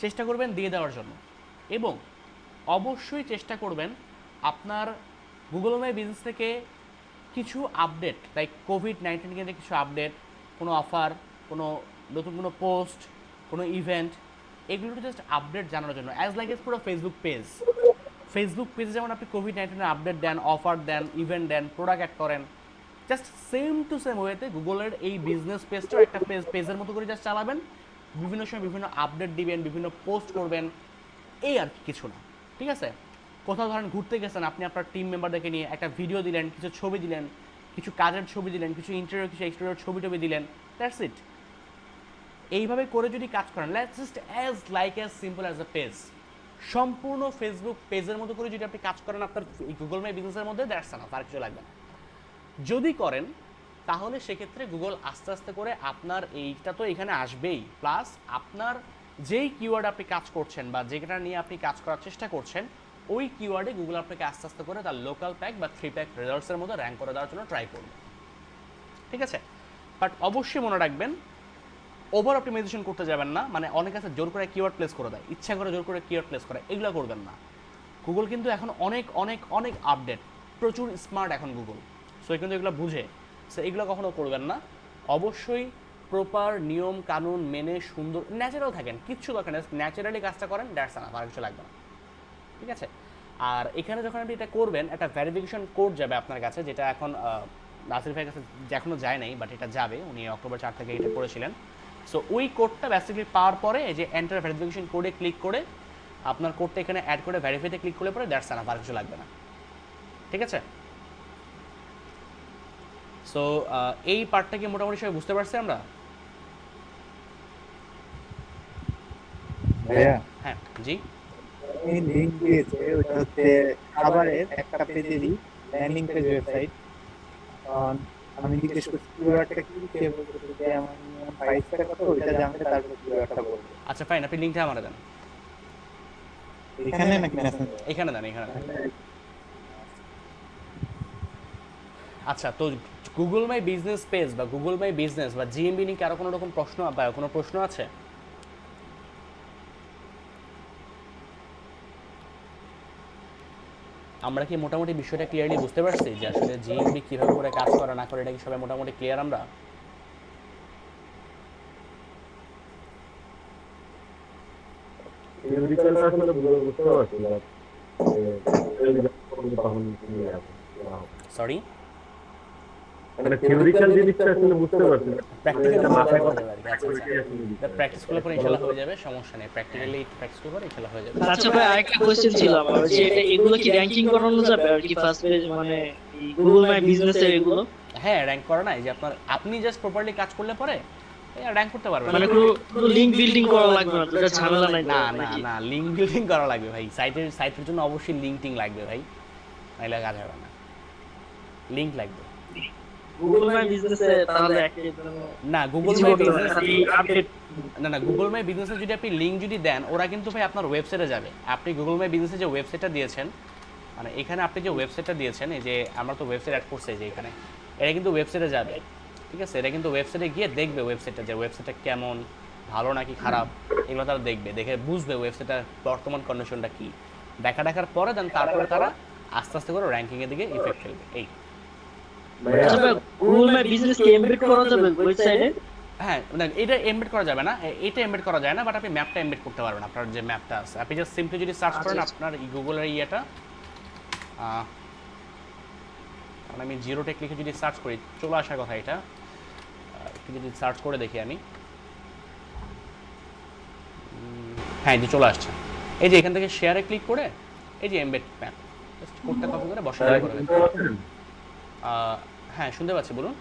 চেষ্টা করবেন দিয়ে দেওয়ার জন্য। এবং অবশ্যই চেষ্টা করবেন আপনার গুগল মাই বিজনেস থেকে কিছু আপডেট, লাইক কোভিড-19 কেন্দ্রে কিছু আপডেট, কোনো অফার, কোনো নতুন কোনো পোস্ট, কোনো ইভেন্ট, এগুলো জাস্ট আপডেট জানানোর জন্য, অ্যাজ লাইক এস পুরো ফেসবুক পেজে যেমন আপনি কোভিড-19-এর আপডেট দেন, অফার দেন, ইভেন্ট দেন, প্রোডাক্ট অ্যাড করেন, জাস্ট সেম টু সেম ওয়েতে গুগলের এই বিজনেস পেজটাও একটা পেজের মতো করে জাস্ট চালাবেন, বিভিন্ন সময় বিভিন্ন আপডেট দিবেন, বিভিন্ন পোস্ট করবেন, এই আর কিছু না। ঠিক আছে, কোথাও ধরেন ঘুরতে গেছেন, আপনি আপনার টিম মেম্বারদেরকে নিয়ে একটা ভিডিও দিলেন, কিছু ছবি দিলেন, কিছু কাজের ছবি দিলেন, কিছু ইন্টেরিয়র কিছু এক্সটেরিয়র ছবি দিলেন, দ্যাটস ইট। এইভাবে করে যদি কাজ করেন, let's just as simple as a page, সম্পূর্ণ ফেসবুক পেজের মতো করে যদি আপনি কাজ করেন আপনার গুগল মাই বিজনেসের মধ্যে, দ্যাটস না, তার কিছু লাগবে না। যদি করেন তাহলে সেক্ষেত্রে গুগল আস্তে আস্তে করে আপনার এইটা তো এখানে আসবেই, প্লাস আপনার যেই কিওয়ার্ড আপনি কাজ করছেন বা যেটা নিয়ে আপনি কাজ করার চেষ্টা করছেন, ওই কিওয়ার্ডে গুগল আপনাকে আস্তে আস্তে করে তার লোকাল প্যাক বা 3 প্যাক রেজাল্টসের মধ্যে র্যাঙ্ক করে দেওয়ার জন্য ট্রাই করবে। ঠিক আছে, বাট অবশ্যই মনে রাখবেন ওভার অপটিমাইজেশন করতে যাবেন না, মানে অনেক আছে জোর করে কিওয়ার্ড প্লেস করে দেয়, ইচ্ছা করে জোর করে কিওয়ার্ড প্লেস করে, এগুলো করবেন না। গুগল কিন্তু এখন অনেক অনেক অনেক আপডেট, প্রচুর স্মার্ট এখন গুগল, সো কিন্তু এগুলো বুঝে, সো এগুলো কখনো করবেন না। অবশ্যই প্রপার নিয়ম কানুন মেনে সুন্দর ন্যাচারাল থাকেন, কিচ্ছু দরকার নেই, ন্যাচারালি কাজটা করেন, দ্যাটস না, আর কিছু লাগবে না। ঠিক আছে, আর এখানে যখন আপনি এটা করবেন একটা ভেরিফিকেশন কোড যাবে আপনার কাছে, যেটা এখন নাসির ভাইয়ের কাছে এখনও যায় নাই, বাট এটা যাবে, উনি অক্টোবর 4 থেকে এটা করেছিলেন। সো ওই কোডটা বেসিক্যালি পাওয়ার পরে এই যে এন্টার ভেরিফিকেশন কোডে ক্লিক করে আপনার কোডটা এখানে অ্যাড করে ভেরিফাইতে ক্লিক করলে পরে দ্যাটস এনাফ, আর কিছু লাগবে না। ঠিক আছে? সো এই পার্টটা কি মোটামুটি সবাই বুঝতে পারছি আমরা? ভাইয়া হ্যাঁ জি। এই লিংক দিয়েছে ওটা হচ্ছে খাবারের একটা পেজেরই ল্যান্ডিং পেজ ওয়েবসাইট। আমি জিজ্ঞেস করছি কিওয়ার্ডটা কি, সে বলছে যে আমার প্রাইসটা কত ওইটা জানতে তারপর কিওয়ার্ডটা বলবে। আচ্ছা ফাইন, আপনি লিঙ্কটা আমার দেন। এখানে নাকি মেসেঞ্জার? এখানে দেন, এখানে দেন। আচ্ছা, তো গুগল মাই বিজনেস পেজ বা গুগল মাই বিজনেস বা জিএমবি নিয়ে কি আরো কোনো রকম প্রশ্ন বা কোনো প্রশ্ন আছে? আমরা কি মোটামুটি বিষয়টা ক্লিয়ারলি বুঝতে পারছি যে আসলে জিএমবি কিভাবে করে কাজ করে না করে, এটা কি সবাই মোটামুটি ক্লিয়ার আমরা? থিওরিক্যালটা আসলে বুঝতে পারছি না। তখন নিয়ে আসবো। সরি, মানে থিওরিক্যাল জিনিসটা আসলে বুঝতে পারছি না। প্র্যাকটিক্যালি এটা মাথায় হয়ে যাবে আর কি। আচ্ছা আচ্ছা, কথা প্র্যাকটিস করলে পরে ইনশাআল্লাহ হয়ে যাবে, সমস্যা নেই। প্র্যাকটিক্যালি প্র্যাকটিস করলে পরে ইনশাআল্লাহ হয়ে যাবে। আচ্ছা ভাই, আরেকটা কোশ্চেন ছিল আমার, যে এটা এগুলো কি র‍্যাঙ্কিং করানো যাবে আর কি ফার্স্ট পেজ, মানে গুগল মাই বিজনেস এর এগুলো? হ্যাঁ, র্যাঙ্ক করা না, এই যে আপনি জাস্ট প্রপারলি কাজ করলে পরে র্যাঙ্ক করতে পারবেন। মানে কোনো লিংক বিল্ডিং করা লাগবে না, এটা ঝামেলা নাই? না না না, লিংক বিল্ডিং করা লাগবে ভাই। সাইটের জন্য অবশ্যই লিঙ্কটিং লাগবে ভাই, নাইলে কাজ হবে না। লিংক লাগবে। গুগল মাই বিজনেসে তাহলে একটা না, গুগল মাই বিজনেস আপডেট না, গুগল মাই বিজনেসে যদি আপনি লিংক যদি দেন, ওরা কিন্তু ভাই আপনার ওয়েবসাইটে যাবে। আপনি গুগল মাই বিজনেসে যে ওয়েবসাইটটা দিয়েছেন, মানে এখানে আপনি যে ওয়েবসাইটটা দিয়েছেন, এই যে আমরা তো ওয়েবসাইট অ্যাড করছি যে এখানে, এটা কিন্তু ওয়েবসাইটে যাবে। ঠিক আছে? এটা কিন্তু ওয়েবসাইটে গিয়ে দেখবে ওয়েবসাইটটা, যে ওয়েবসাইটটা কেমন, ভালো নাকি খারাপ, এগুলো তারা দেখবে, দেখে বুঝবে ওয়েবসাইটটার বর্তমান কন্ডিশনটা কী। দেখার পরে দেন তারপরে তারা আস্তে আস্তে করে র্যাঙ্কিংয়ের দিকে ইফেক্ট ফেলবে। এই গুগল মাই বিজনেস কি এমবেড করা যাবে ওয়েবসাইটে? হ্যাঁ, মানে এটা এমবেড করা যাবে না, এটা এমবেড করা যায় না, বাট আপনি ম্যাপটা এমবেড করতে পারবেন। আপনার যে ম্যাপটা আছে, আপনি জাস্ট সিম্পলি যদি সার্চ করেন আপনার গুগলের ইয়েটা, কারণ আমি জিরো টেক লিখে যদি সার্চ করি চলে আসার কথা, এটা একটু যদি সার্চ করে দেখি আমি, হ্যাঁ যে চলে আসছে। এই যে এখান থেকে শেয়ারে ক্লিক করে এই যে এমবেড ম্যাপ, জাস্ট কোডটা কপি করে বসাতে করে। হ্যাঁ শুনতে পাচ্ছি, বলুন।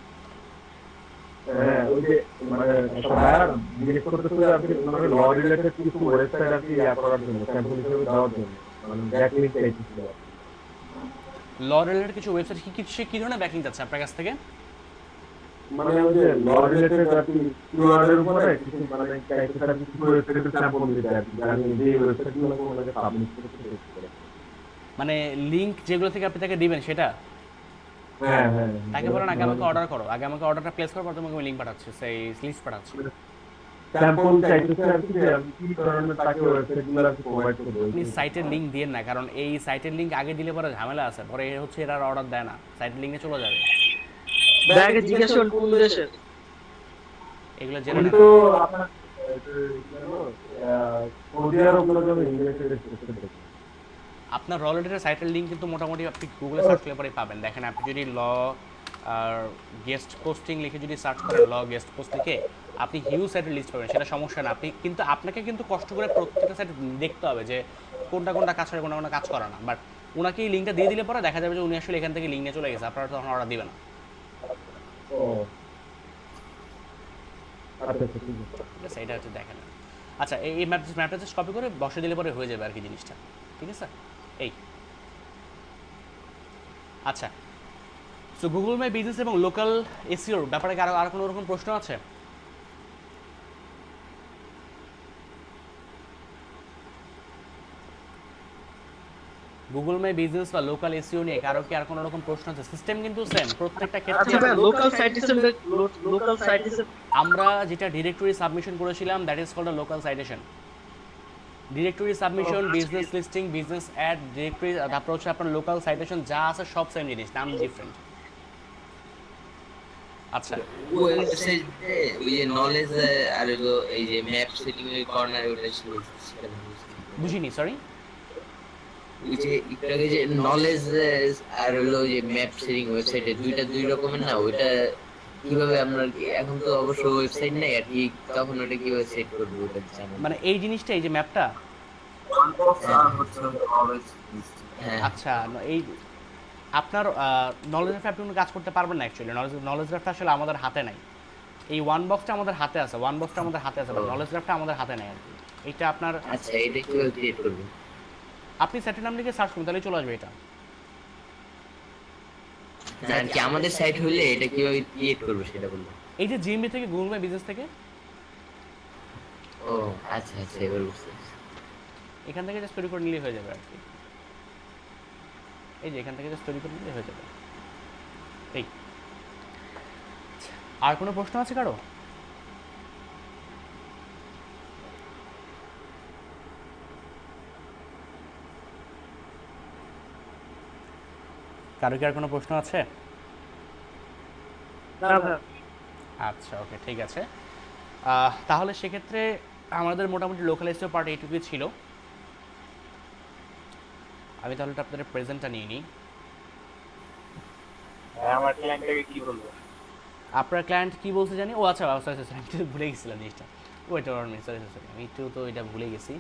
হ্যাঁ, ওই যে মানে সবাই জিজ্ঞেস করতেছে আপনি মানে ল রিলেটেড কিছু ওয়েবসাইট আর কি করার জন্য, স্যাম্পল হিসেবে দেওয়ার জন্য, মানে ব্যাকলিংক চাইছিল। ল রিলেটেড কিছু ওয়েবসাইট কি ধরনের ব্যাকলিংক আছে আপনার কাছ থেকে? মানে ওই যে ল রিলেটেড আর কি কিওয়ার্ডের উপরে কিছু মানে চাইছে তার কিছু ওয়েবসাইটের স্যাম্পল দিতে আর কি, আমি যে ওয়েবসাইটগুলো কোনটাকে পাবলিশ করতে, মানে লিংক যেগুলো থেকে আপনি তাকে দিবেন সেটা। হ্যাঁ হ্যাঁ, তাকে বলেন আগে আমাকে অর্ডার করো, আগে আমাকে অর্ডারটা প্লেস করো, পর তোমাকে আমি লিংক পাঠাচ্ছি, সেই লিস্ট পাঠাচ্ছি। স্যাম্পল চাইছে আর কি, যে আমি কি ধরনের তাকে ওয়েবসাইটগুলো আর কি প্রোভাইড করব। আপনি সাইটের লিংক দিয়েন না, কারণ এই সাইটের লিংক আগে দিলে পরে ঝামেলা আছে, পরে হচ্ছে এরা অর্ডার দেয় না, সাইটের লিংকে চলে যাবে। ব্যাগে জিজ্ঞেস করুন কোন দেশের, এগুলো জেনে উনি নেন। তো আপনার সৌদি আরব গুলো যাবে ইংরেজিতে দেখতে। আপনার র রিলেটেড সাইটের লিংক কিন্তু মোটামুটি আপনি গুগলে সার্চ করলে পরে পাবেন। দেখেন, আপনি যদি ল আর গেস্ট পোস্টিং লিখে যদি সার্চ করেন, ল গেস্ট পোস্ট লিখে আপনি হিউজ সাইটের লিস্ট পাবেন, সেটা সমস্যা না। আপনি কিন্তু আপনাকে কিন্তু কষ্ট করে প্রত্যেকটা সাইট দেখতে হবে যে কোনটা কাজ করে, কোনটা কাজ করে না। বাট ওনাকে এই লিঙ্কটা দিয়ে দিলে পরে দেখা যাবে যে উনি আসলে এখান থেকে লিঙ্ক নিয়ে চলে গেছে, আপনারা তখন অর্ডার দিবে না। ও আচ্ছা ঠিক আছে, এটা হচ্ছে দেখেন। আচ্ছা, এই ম্যাপটা জাস্ট কপি করে বসে দিলে পরে হয়ে যাবে আর কি জিনিসটা। ঠিক আছে? এই আচ্ছা, সো গুগল মাই বিজনেস এবং লোকাল এসইওর ব্যাপারে আর কোনো রকম প্রশ্ন আছে? গুগল মাই বিজনেস বা লোকাল এসইও নিয়ে কারো কি আর কোনো রকম প্রশ্ন আছে? সিস্টেম কিন্তু সেম প্রত্যেকটা ক্ষেত্রে। আচ্ছা ভাই, লোকাল সাইটেশন আমরা যেটা ডিরেক্টরি সাবমিশন করেছিলাম, that is called a local citation. Directory submission, business listing, business ad, directory, তারপর হচ্ছে আপনার লোকাল সাইটেশন, যা আছে সব সেম জিনিস, নাম ডিফারেন্ট। আচ্ছা, ওয়েবসাইটে ওই যে নলেজ আর হলো এই যে ম্যাপ সেটিং এর কর্নার, ওটা ছিল বুঝিনি, সরি। ওই যে একটু আগে যে নলেজ আর হলো যে ম্যাপ সেটিং ওয়েবসাইটে দুই রকমের না, ওইটা কিভাবে আমরা এখন তো অবশ্য ওয়েবসাইট নেই আর কি, তখন ওটা কিভাবে সেট করবো ওটা জানো? মানে এই জিনিসটা, এই যে ম্যাপটা, আর হচ্ছে নলেজ লিস্ট। হ্যাঁ আচ্ছা এই আপনার নলেজ গ্রাফে আপনি কোনো কাজ করতে পারবেন না অ্যাকচুয়ালি। নলেজ গ্রাফটা আসলে আমাদের হাতে নাই। এই ওয়ান বক্সটা আমাদের হাতে আছে, ওয়ান বক্সটা আমাদের হাতে আছে, নলেজ গ্রাফটা আমাদের হাতে নাই আর কি। এটা আপনার আচ্ছা, এটা কিভাবে ক্রিয়েট করবো? আপনি সেটের নাম লিখে সার্চ করুন, তাহলে চলে আসবে এটা। না আর কি আমাদের সাইট হইলে এটা কিভাবে ক্রিয়েট করবো সেটা বলবো। এই যে জিএমবি থেকে, গুগল মাই বিজনেস থেকে, ও আচ্ছা আচ্ছা, এবার বুঝতে পারছি। এখান থেকে জাস্ট তৈরি করে নিলেই হয়ে যাবে আর কি। এই যে এখান থেকে জাস্ট তৈরি করে নিলেই হয়ে যাবে। এই আর কোনো প্রশ্ন আছে কারো? কারো কি আর কোনো প্রশ্ন আছে? না ভাই, আচ্ছা ওকে, ঠিক আছে। তাহলে সেক্ষেত্রে আমাদের মোটামুটি লোকাল এসিও পার্ট এইটুকুই ছিল। আমি তাহলে আপনাদের প্রেজেন্টটা নিয়ে নিই। আমার ক্লায়েন্টটাকে কি বলবো? আপনার ক্লায়েন্ট কি বলছে জানি? ও আচ্ছা, সরি সরি, আমি একটু ভুলে গেছিলাম জিনিসটা। ওইটা সরি সরি, আমি একটু তো এটা ভুলে গেছি।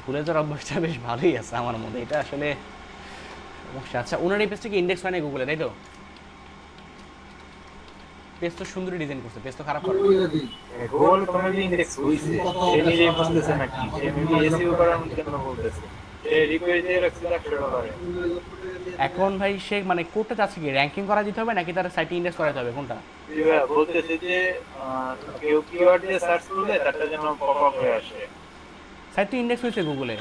ভুলে যাওয়ার অভ্যাসটা বেশ ভালোই আছে আমার মধ্যে, এটা আসলে সমস্যা। আচ্ছা, ওনার এই পেজটা কি ইন্ডেক্স হয় না গুগলে, তাই তো? পেজ তো সুন্দরই ডিজাইন করছে, পেজ তো খারাপ করে। গুগল কোনো ইন্ডেক্স হইছে, সে নিজেই বুঝতেছে না কি, সে নিজে এসইও করার জন্য বলতেছে, সে রিকোয়েস্ট দিয়ে রাখছে $100। এখন ভাই সে মানে কোডটা চাচ্ছে কি, র্যাঙ্কিং করা দিতে হবে নাকি তার সাইটে ইন্ডেক্স করাতে হবে, কোনটা? বলতেছে যে কেউ কিওয়ার্ড দিয়ে সার্চ করলে তারটা যেন পপ আপ হয়ে আসে। সাইট তো ইন্ডেক্স হয়েছে গুগলে,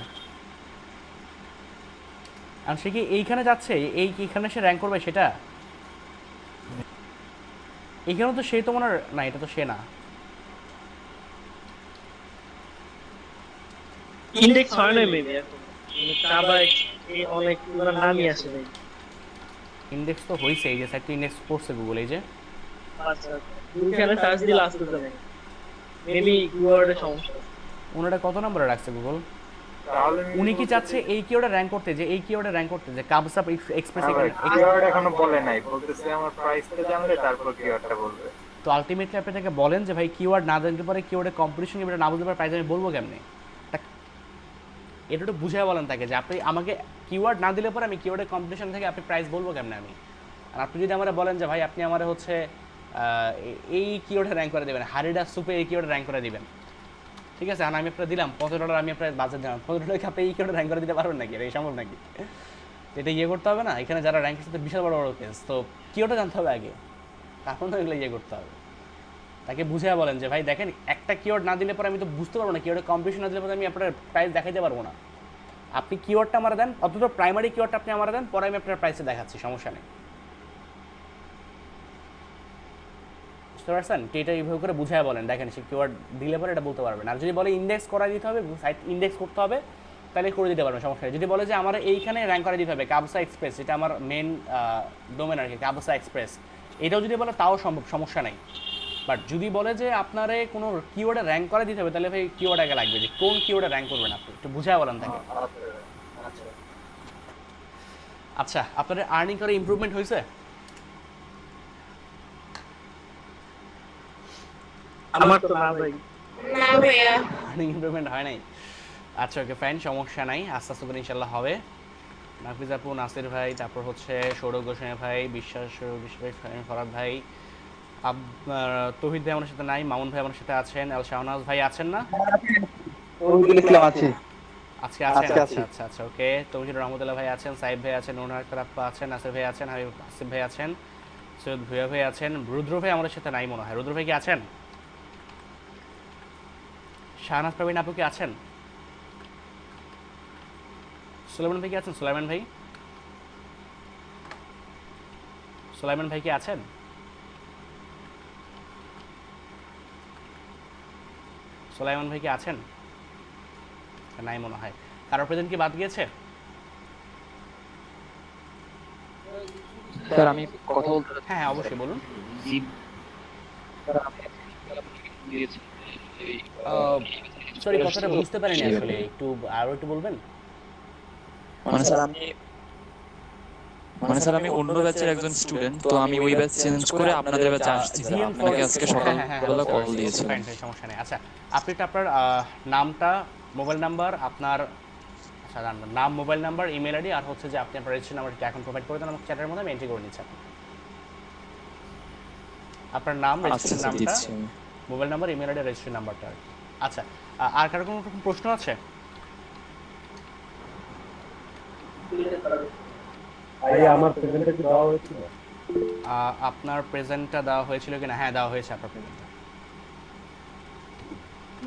আর সে কি এইখানে যাচ্ছে, এইখানে সে র্যাঙ্ক করবে সেটা? এইখানে তো সে তো মনে হয় না, এটা তো সে না। ইন্ডেক্স হয় না মেবি এখন, আবার অনেক নামই আছে ভাই। ইন্ডেক্স তো হয়েছে, এই যে সাইট তো ইন্ডেক্স করছে গুগল, এই যে আচ্ছা, ওইখানে সার্চ দিলে আসতেছে না, মেবি কিওয়ার্ডের সমস্যা। ওনারা কত নম্বরে রাখছে গুগল? তাহলে উনি কি চাচ্ছে এই কিওয়ার্ডে র্যাঙ্ক করতে, যে এই কিওয়ার্ডে র্যাঙ্ক করতে, যে কাবসাপ এক্সপ্রেস? কিওয়ার্ড এখনো বলে নাই, বলতেছে আমার প্রাইসটা জানলে তারপর কিওয়ার্ডটা বলবে। তো আলটিমেটলি আপনি তাকে বলেন যে ভাই কিওয়ার্ড না জানতে পারে, কিওয়ার্ডের কম্পিটিশন এটা না বুঝতে পারে, প্রাইস আমি বলবো কেমনে? এটা একটু বুঝিয়ে বলেন তাকে যে আপনি আমাকে কিওয়ার্ড না দিলে পরে আমি কিওয়ার্ডের কম্পিটিশন থেকে আপনি প্রাইস বলবো কেমনে আমি? আর আপনি যদি আমার বলেন যে ভাই আপনি আমার হচ্ছে এই কিওয়ার্ডে র্যাঙ্ক করে দেবেন, হারিডা সুপে এই কিওয়ার্ডে র্যাঙ্ক করে দিবেন, ঠিক আছে, আর আমি আপনার দিলাম $15, আমি আপনার বাজেট দিলাম $15, আপনি এই কিওয়ার্ডে র্যাঙ্ক করে দিতে পারবেন নাকি? এই সম্ভব নাকি? তো এটা ইয়ে করতে হবে না, এখানে যারা র্যাঙ্ক সাথে বিশাল বড় বড় কেস, তো কিওয়ার্ডটা জানতে হবে আগে, তারপর তো এগুলো ইয়ে করতে হবে। তাকে বুঝিয়ে বলেন যে ভাই দেখেন, একটা কিওয়ার্ড না দিলে পরে আমি তো বুঝতে পারবো না, কিওয়ার্ডের কম্পিটিশন না দিলে পরে আমি আপনার প্রাইস দেখাইতে পারবো না। আপনি কিওয়ার্ডটা আমার দেন, অন্তত প্রাইমারি কিওয়ার্ডটা আপনি আমার দেন, পরে আমি আপনার প্রাইসে দেখাচ্ছি, সমস্যা নেই। বুঝতে পারছেন? এটা এইভাবে করে বুঝায় বলেন, দেখেন সে কিওয়ার্ড দিলে পরে এটা বলতে পারবেন। আর যদি বলে ইন্ডেক্স করা দিতে হবে, সাইট ইন্ডেক্স করতে হবে, তাহলে করে দিতে পারবেন, সমস্যা নেই। যদি বলে যে আমার এইখানে র্যাঙ্ক করে দিতে হবে কাবসা এক্সপ্রেস, এটা আমার মেন ডোমেন আর কি, কাবসা এক্সপ্রেস, এটাও যদি বলে তাও সম্ভব, সমস্যা নেই। বাট যদি বলে যে আপনারে কোনো কিওয়ার্ডে র্যাঙ্ক করে দিতে হবে, তাহলে ভাই কিওয়ার্ড আগে লাগবে, যে কোন কিওয়ার্ডে র্যাঙ্ক করবেন আপনি একটু বুঝায় বলেন তাকে। আচ্ছা, আপনাদের আর্নিং করে ইমপ্রুভমেন্ট হয়েছে? আমার তো না ভাই, না ভাইয়া, আর্নিং ইমপ্রুভমেন্ট হয় নাই? আচ্ছা ওকে ফাইন, সমস্যা নাই, আস্তে আস্তে করে ইনশাল্লাহ হবে। নাফিজ আপু, নাসির ভাই, তারপর হচ্ছে সৌরভ গোস্বামী ভাই, বিশ্বাস ভাই, ফরাদ ভাই, তৌহিদ ভাই আমার সাথে নাই, মামুন ভাই আমার সাথে আছেন, এল শাহনাজ ভাই আছেন না? আছে। আজকে আছেন? আচ্ছা আচ্ছা আচ্ছা ওকে। তৌহিদ রহমতুল্লাহ ভাই আছেন, সাইদ ভাই আছেন, নুরুল আক্তার আপা আছেন, নাসির ভাই আছেন, হাবিব আসিফ ভাই আছেন, সৈয়দ ভুয়া ভাই আছেন, রুদ্র ভাই আমাদের সাথে নাই মনে হয়। রুদ্র ভাই কি আছেন? শাহনাজ প্রবীণ আপু কি আছেন? সুলাইমান ভাই কি আছেন? সুলাইমান ভাই, সুলাইমান ভাই কি আছেন? সুলাইমান ভাই কি আছেন? নাই মনে হয়। কারো প্রেজেন্ট কি বাদ গিয়েছে? স্যার আমি কথা বলতে হ্যাঁ হ্যাঁ অবশ্যই বলুন। সরি কথাটা বুঝতে পারিনি আসলে, একটু আরো একটু বলবেন? মানে স্যার আমি অন্য ব্যাচের একজন স্টুডেন্ট, তো আমি ওই ব্যাচ চেঞ্জ করে আপনাদের ব্যাচে আসছি স্যার। আপনাকে আজকে সকালবেলা কল দিয়েছিলাম। সমস্যা নেই। আচ্ছা আপনি তো আপনার নামটা মোবাইল নাম্বার আপনার, আচ্ছা নাম, মোবাইল নাম্বার, ইমেল আইডি, আর হচ্ছে যে আপনি আপনার রেজিস্ট্রেশন নাম্বারটা এখন প্রোভাইড করে দেন আমাকে চ্যাটের মধ্যে, আমি এন্ট্রি করে নিচ্ছি আপনার নাম, রেজিস্ট্রেশন নামটা, mobile number, email ID, registration নাম্বারটা আর কি। আচ্ছা, আর কারো কোনো রকম প্রশ্ন আছে? আমার প্রেজেন্টে কি দেওয়া হয়েছিল? আপনার প্রেজেন্টটা দেওয়া হয়েছিল কিনা? হ্যাঁ, দেওয়া হয়েছে আপনার প্রেজেন্টটা।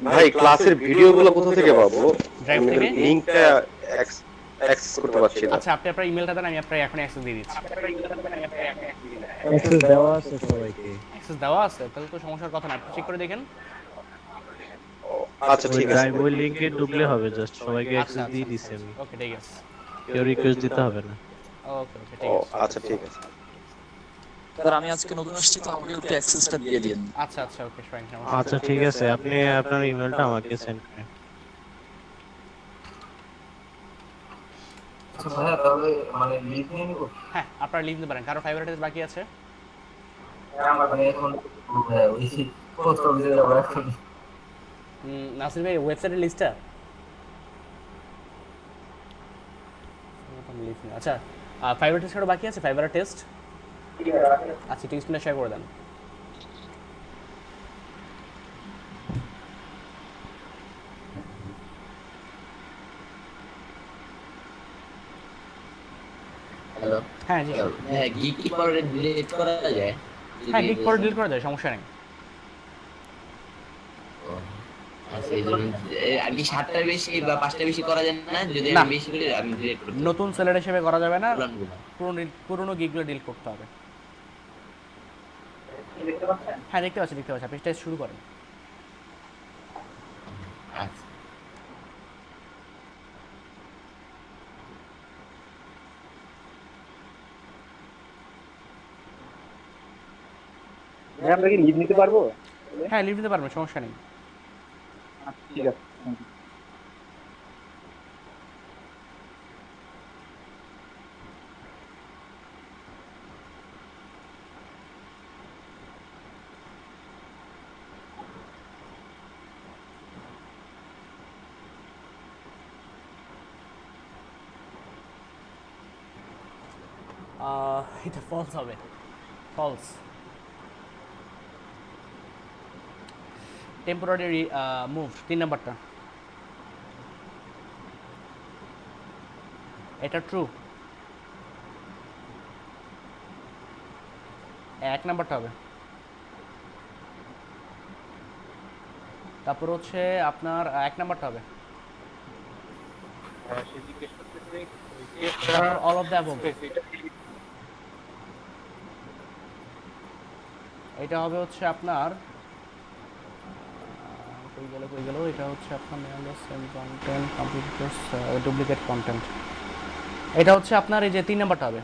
ভাই ক্লাসের ভিডিওগুলো কোথা থেকে পাবো? ড্রাইভ থেকে লিংকটা অ্যাক্সেস করতে পারছি না। আচ্ছা, আপনি আপনার ইমেলটা দেন, আমি আপনার এখন অ্যাক্সেস দিয়ে দিচ্ছি। অ্যাক্সেস দেওয়া আছে সবাইকে। অ্যাক্সেস দেওয়া আছে, তাহলে তো সমস্যার কথা না, আপনি চেক করে দেখেন। আচ্ছা ঠিক আছে, ওই লিংকে ঢুকলে হবে, জাস্ট সবাইকে অ্যাক্সেস দিয়ে দিছি আমি। ওকে, ঠিক আছে, কেউ রিকোয়েস্ট দিতে হবে না। ওকে ওকে, ঠিক আছে। আচ্ছা ঠিক আছে স্যার আমি আজকে নতুন আসছি তো আমাকে একটু অ্যাক্সেসটা দিয়ে দিন। আচ্ছা আচ্ছা, ওকে ফাইন। আচ্ছা ঠিক আছে, আপনি আপনার ইমেলটা আমাকে সেন্ড করেন। আচ্ছা ভাইয়া, তাহলে মানে লিভ নিয়ে নিব? হ্যাঁ, আপনারা লিভ নিতে পারেন। কারো ফেভারিট বাকি আছে? মানে এখন ওই পোস্ট অফিসে যাবো এখন। নাসির ভাই, ওয়েবসাইটের লিস্টটা আচ্ছা, ফাইবার টেস্ট কারো বাকি আছে? ফাইবার টেস্ট, আচ্ছা, টেস্টটা শেয়ার করে দেন। হ্যালো, হ্যাঁ জি, হ্যাঁ গিগ কি পরে ডিলিট করা যায়? হ্যাঁ, গিগ পরে ডিলিট করা যায়, সমস্যা নেই। আচ্ছা, এই জন্য আর কি 7টার বেশি বা 5টার বেশি করা যায় না? যদি না। আমি বেশি করি আমি ডিলিট করব। নতুন সেলার হিসেবে করা যাবে না, পুরানগুলো। পুরনো গিগগুলো ডিলিট করতে হবে। হ্যাঁ, দেখতে পাচ্ছি, আপনি টেস্ট শুরু করেন। আচ্ছা, আমরা কি লিভ নিতে পারবো? হ্যাঁ, লিভ দিতে পারবেন, সমস্যা নেই। ঠিক আছে। এটা ফলস হবে, ফলস। টেম্পোরারি মুভ, 3 নাম্বারটা, এটা ট্রু। 1 নাম্বারটা হবে। তারপর হচ্ছে আপনার 1 নাম্বারটা হবে। অল অফ দ্য অ্যাবভ, এটা হবে হচ্ছে আপনার কই গেল, এটা হচ্ছে আপনার same content computer duplicate content, এটা হচ্ছে আপনার এই যে 3 নাম্বারটা হবে।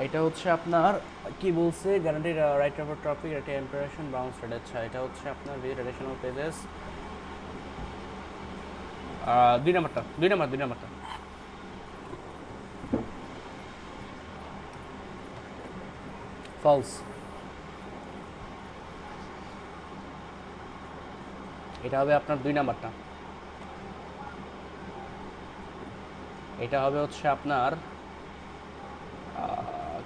এটা হচ্ছে আপনার কি বলছে, গ্যারান্টিড রাইট অফ টপিক, এটা ইম্প্রেশন বাউন্স রেট। আচ্ছা, এটা হচ্ছে আপনার ভিজিট এডিশনাল পেজেস, 2 নাম্বারটা, 2 নাম্বারটা ফলস। এটা হবে আপনার 2 নাম্বারটা, এটা হবে হচ্ছে আপনার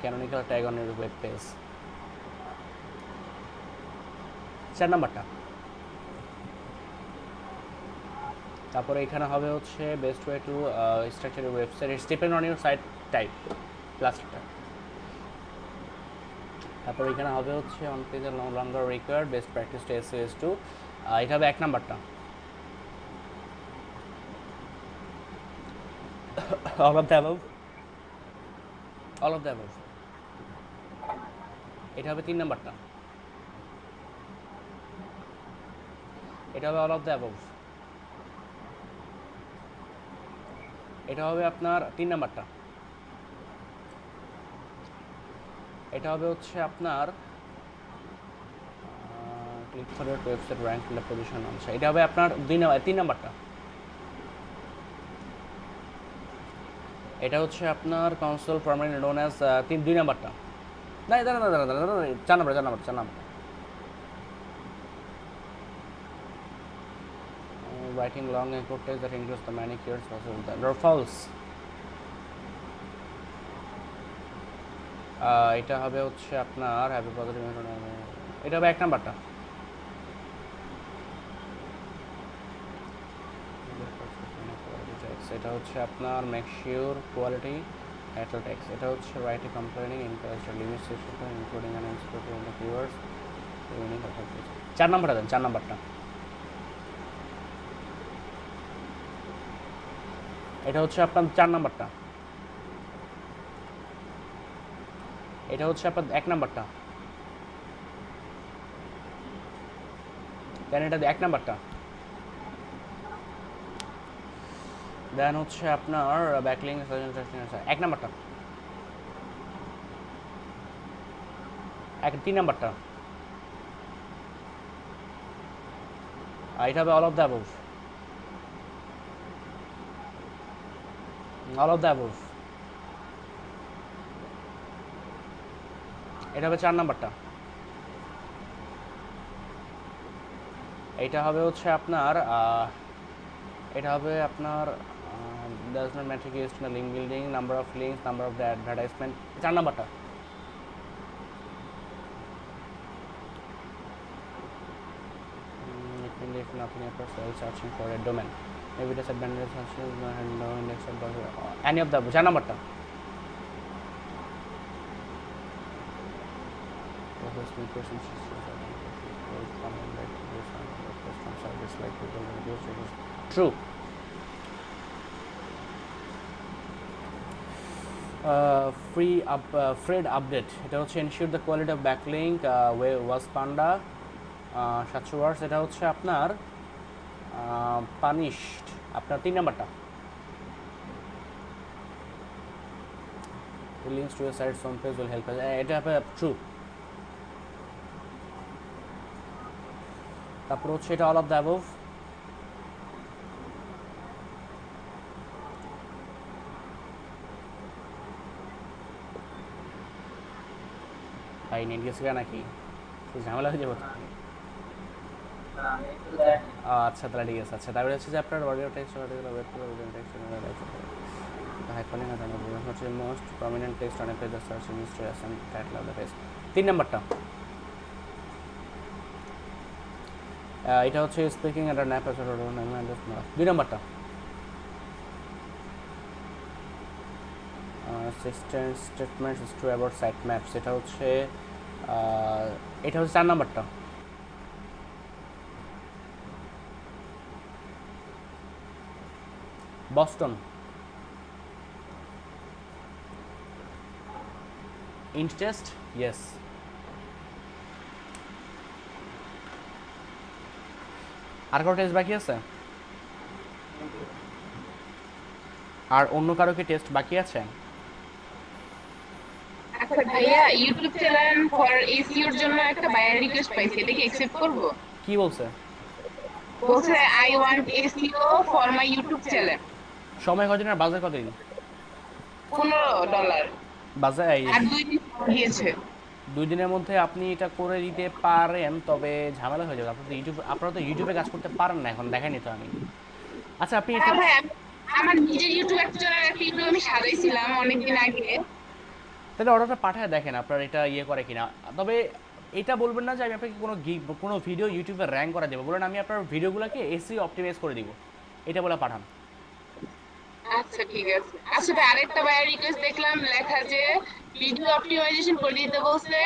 ক্যানোনিক্যাল ট্যাগ অন এর ওয়েব পেজ, 4 নাম্বারটা। তারপরে এখানে হবে হচ্ছে best way to structure your website, it's depend on your site type, প্লাস্টিকটা। তারপর এখানে হবে হচ্ছে on page no longer required best practice to SS two, এটা হবে 1 নাম্বারটা। অল অফ দ্য অ্যাবভ, এটা হবে 3 নাম্বারটা, এটা হবে অল অফ দ্য অ্যাবভ, এটা হবে আপনার 3 নাম্বারটা, এটা হবে হচ্ছে আপনার click for your website rank in the position, আচ্ছা এটা হবে আপনার 3 নাম্বারটা, এটা হচ্ছে আপনার কনসোল পার্মানেন্ট নোন অ্যাজ 2 নাম্বারটা। না, দাঁড়ান, 4 number, writing long and code text that includes the many keywords possible. That are false. এটা হবে হচ্ছে আপনার হ্যাপি পজিটিভ, এটা হবে 1 নাম্বারটা। এটা হচ্ছে আপনার make sure quality title text, এটা হচ্ছে write a complaining encourage limit section including an explore in the keywords unique of this. 4 নাম্বারটা দেন, 4 নাম্বারটা। এটা হচ্ছে আপনার 4 নাম্বারটা। এটা হচ্ছে আপনার 1 নাম্বারটা। দেন এটা 1 নাম্বারটা। দেন হচ্ছে আপনার ব্যাকলিংক 1 নাম্বারটা। 3 নাম্বারটা। এটা হবে all of the above. All of the above. এটা হবে 4 নাম্বারটা। এটা হবে হচ্ছে আপনার এটা হবে আপনার does not metric used in the link building, number of links, number of the advertisement, 4 নাম্বারটা। It means if nothing appears while searching for a domain, maybe disadvantage searches no index of any of the 4 নাম্বারটা। True. Fred update, এটা হচ্ছে ensure the quality of backlink was panda 700 words, এটা হচ্ছে আপনার punished আপনার 3 নাম্বারটা। The links to your site's home page will help us, এটা হবে true। তারপর হচ্ছে এটা all of the above। ভাই নেট গেছে নাকি, ঝামেলা হয়ে যাবে। আচ্ছা তাহলে ঠিক আছে। আচ্ছা তারপরে হচ্ছে যে আপনার অডিও টেক্সট hyperlink হচ্ছে most prominent text on a page search history and title of the page. 3 নাম্বারটা। এটা হচ্ছে স্পিকিং এট অ্যান অ্যাপ 2 নাম্বারটা। Statements is to about site maps, এটা হচ্ছে 4 নাম্বারটা। Boston interest yes. আর কারো টেস্ট বাকি আছে? আর অন্য কারো কি টেস্ট বাকি আছে? আচ্ছা ভাইয়া, ইউটিউব চ্যানেল ফর এসইও এর জন্য একটা বায়ার রিকোয়েস্ট পাইছি, এটা কি অ্যাকসেপ্ট করব? কি বলছে? বলছে I want SEO for my YouTube channel. সময় কতদিন আর বাজার কতদিন? $15 বাজার আর 2 দিন দিয়েছে। 2 দিনের মধ্যে আপনি এটা করে দিতে পারেন, তবে ঝামেলা হয়ে যাবে। আপনারা তো ইউটিউবে কাজ করতে পারেন না এখন, দেখাইনি তো আমি। আচ্ছা আপনি এটা ভাই আমার নিজের ইউটিউব চ্যানেল একটা ইউটিউব আমি সাজাইছিলাম অনেকদিন আগে, তাহলে অর্ডারটা পাঠায় দেখেন আপনার এটা ইয়ে করে কিনা। তবে এটা বলবেন না যে আমি আপনাকে কোনো ভিডিও ইউটিউবে র্যাঙ্ক করে দেবো, বলেন আমি আপনার ভিডিওগুলোকে এসইও অপটিমাইজ করে দিব, এটা বলে পাঠান। আচ্ছা ঠিক আছে। আচ্ছা ভাই আরেকটা বায়ার রিকোয়েস্ট দেখলাম লেখা যে ভিডিও অপটিমাইজেশন করে দিতে বলছে,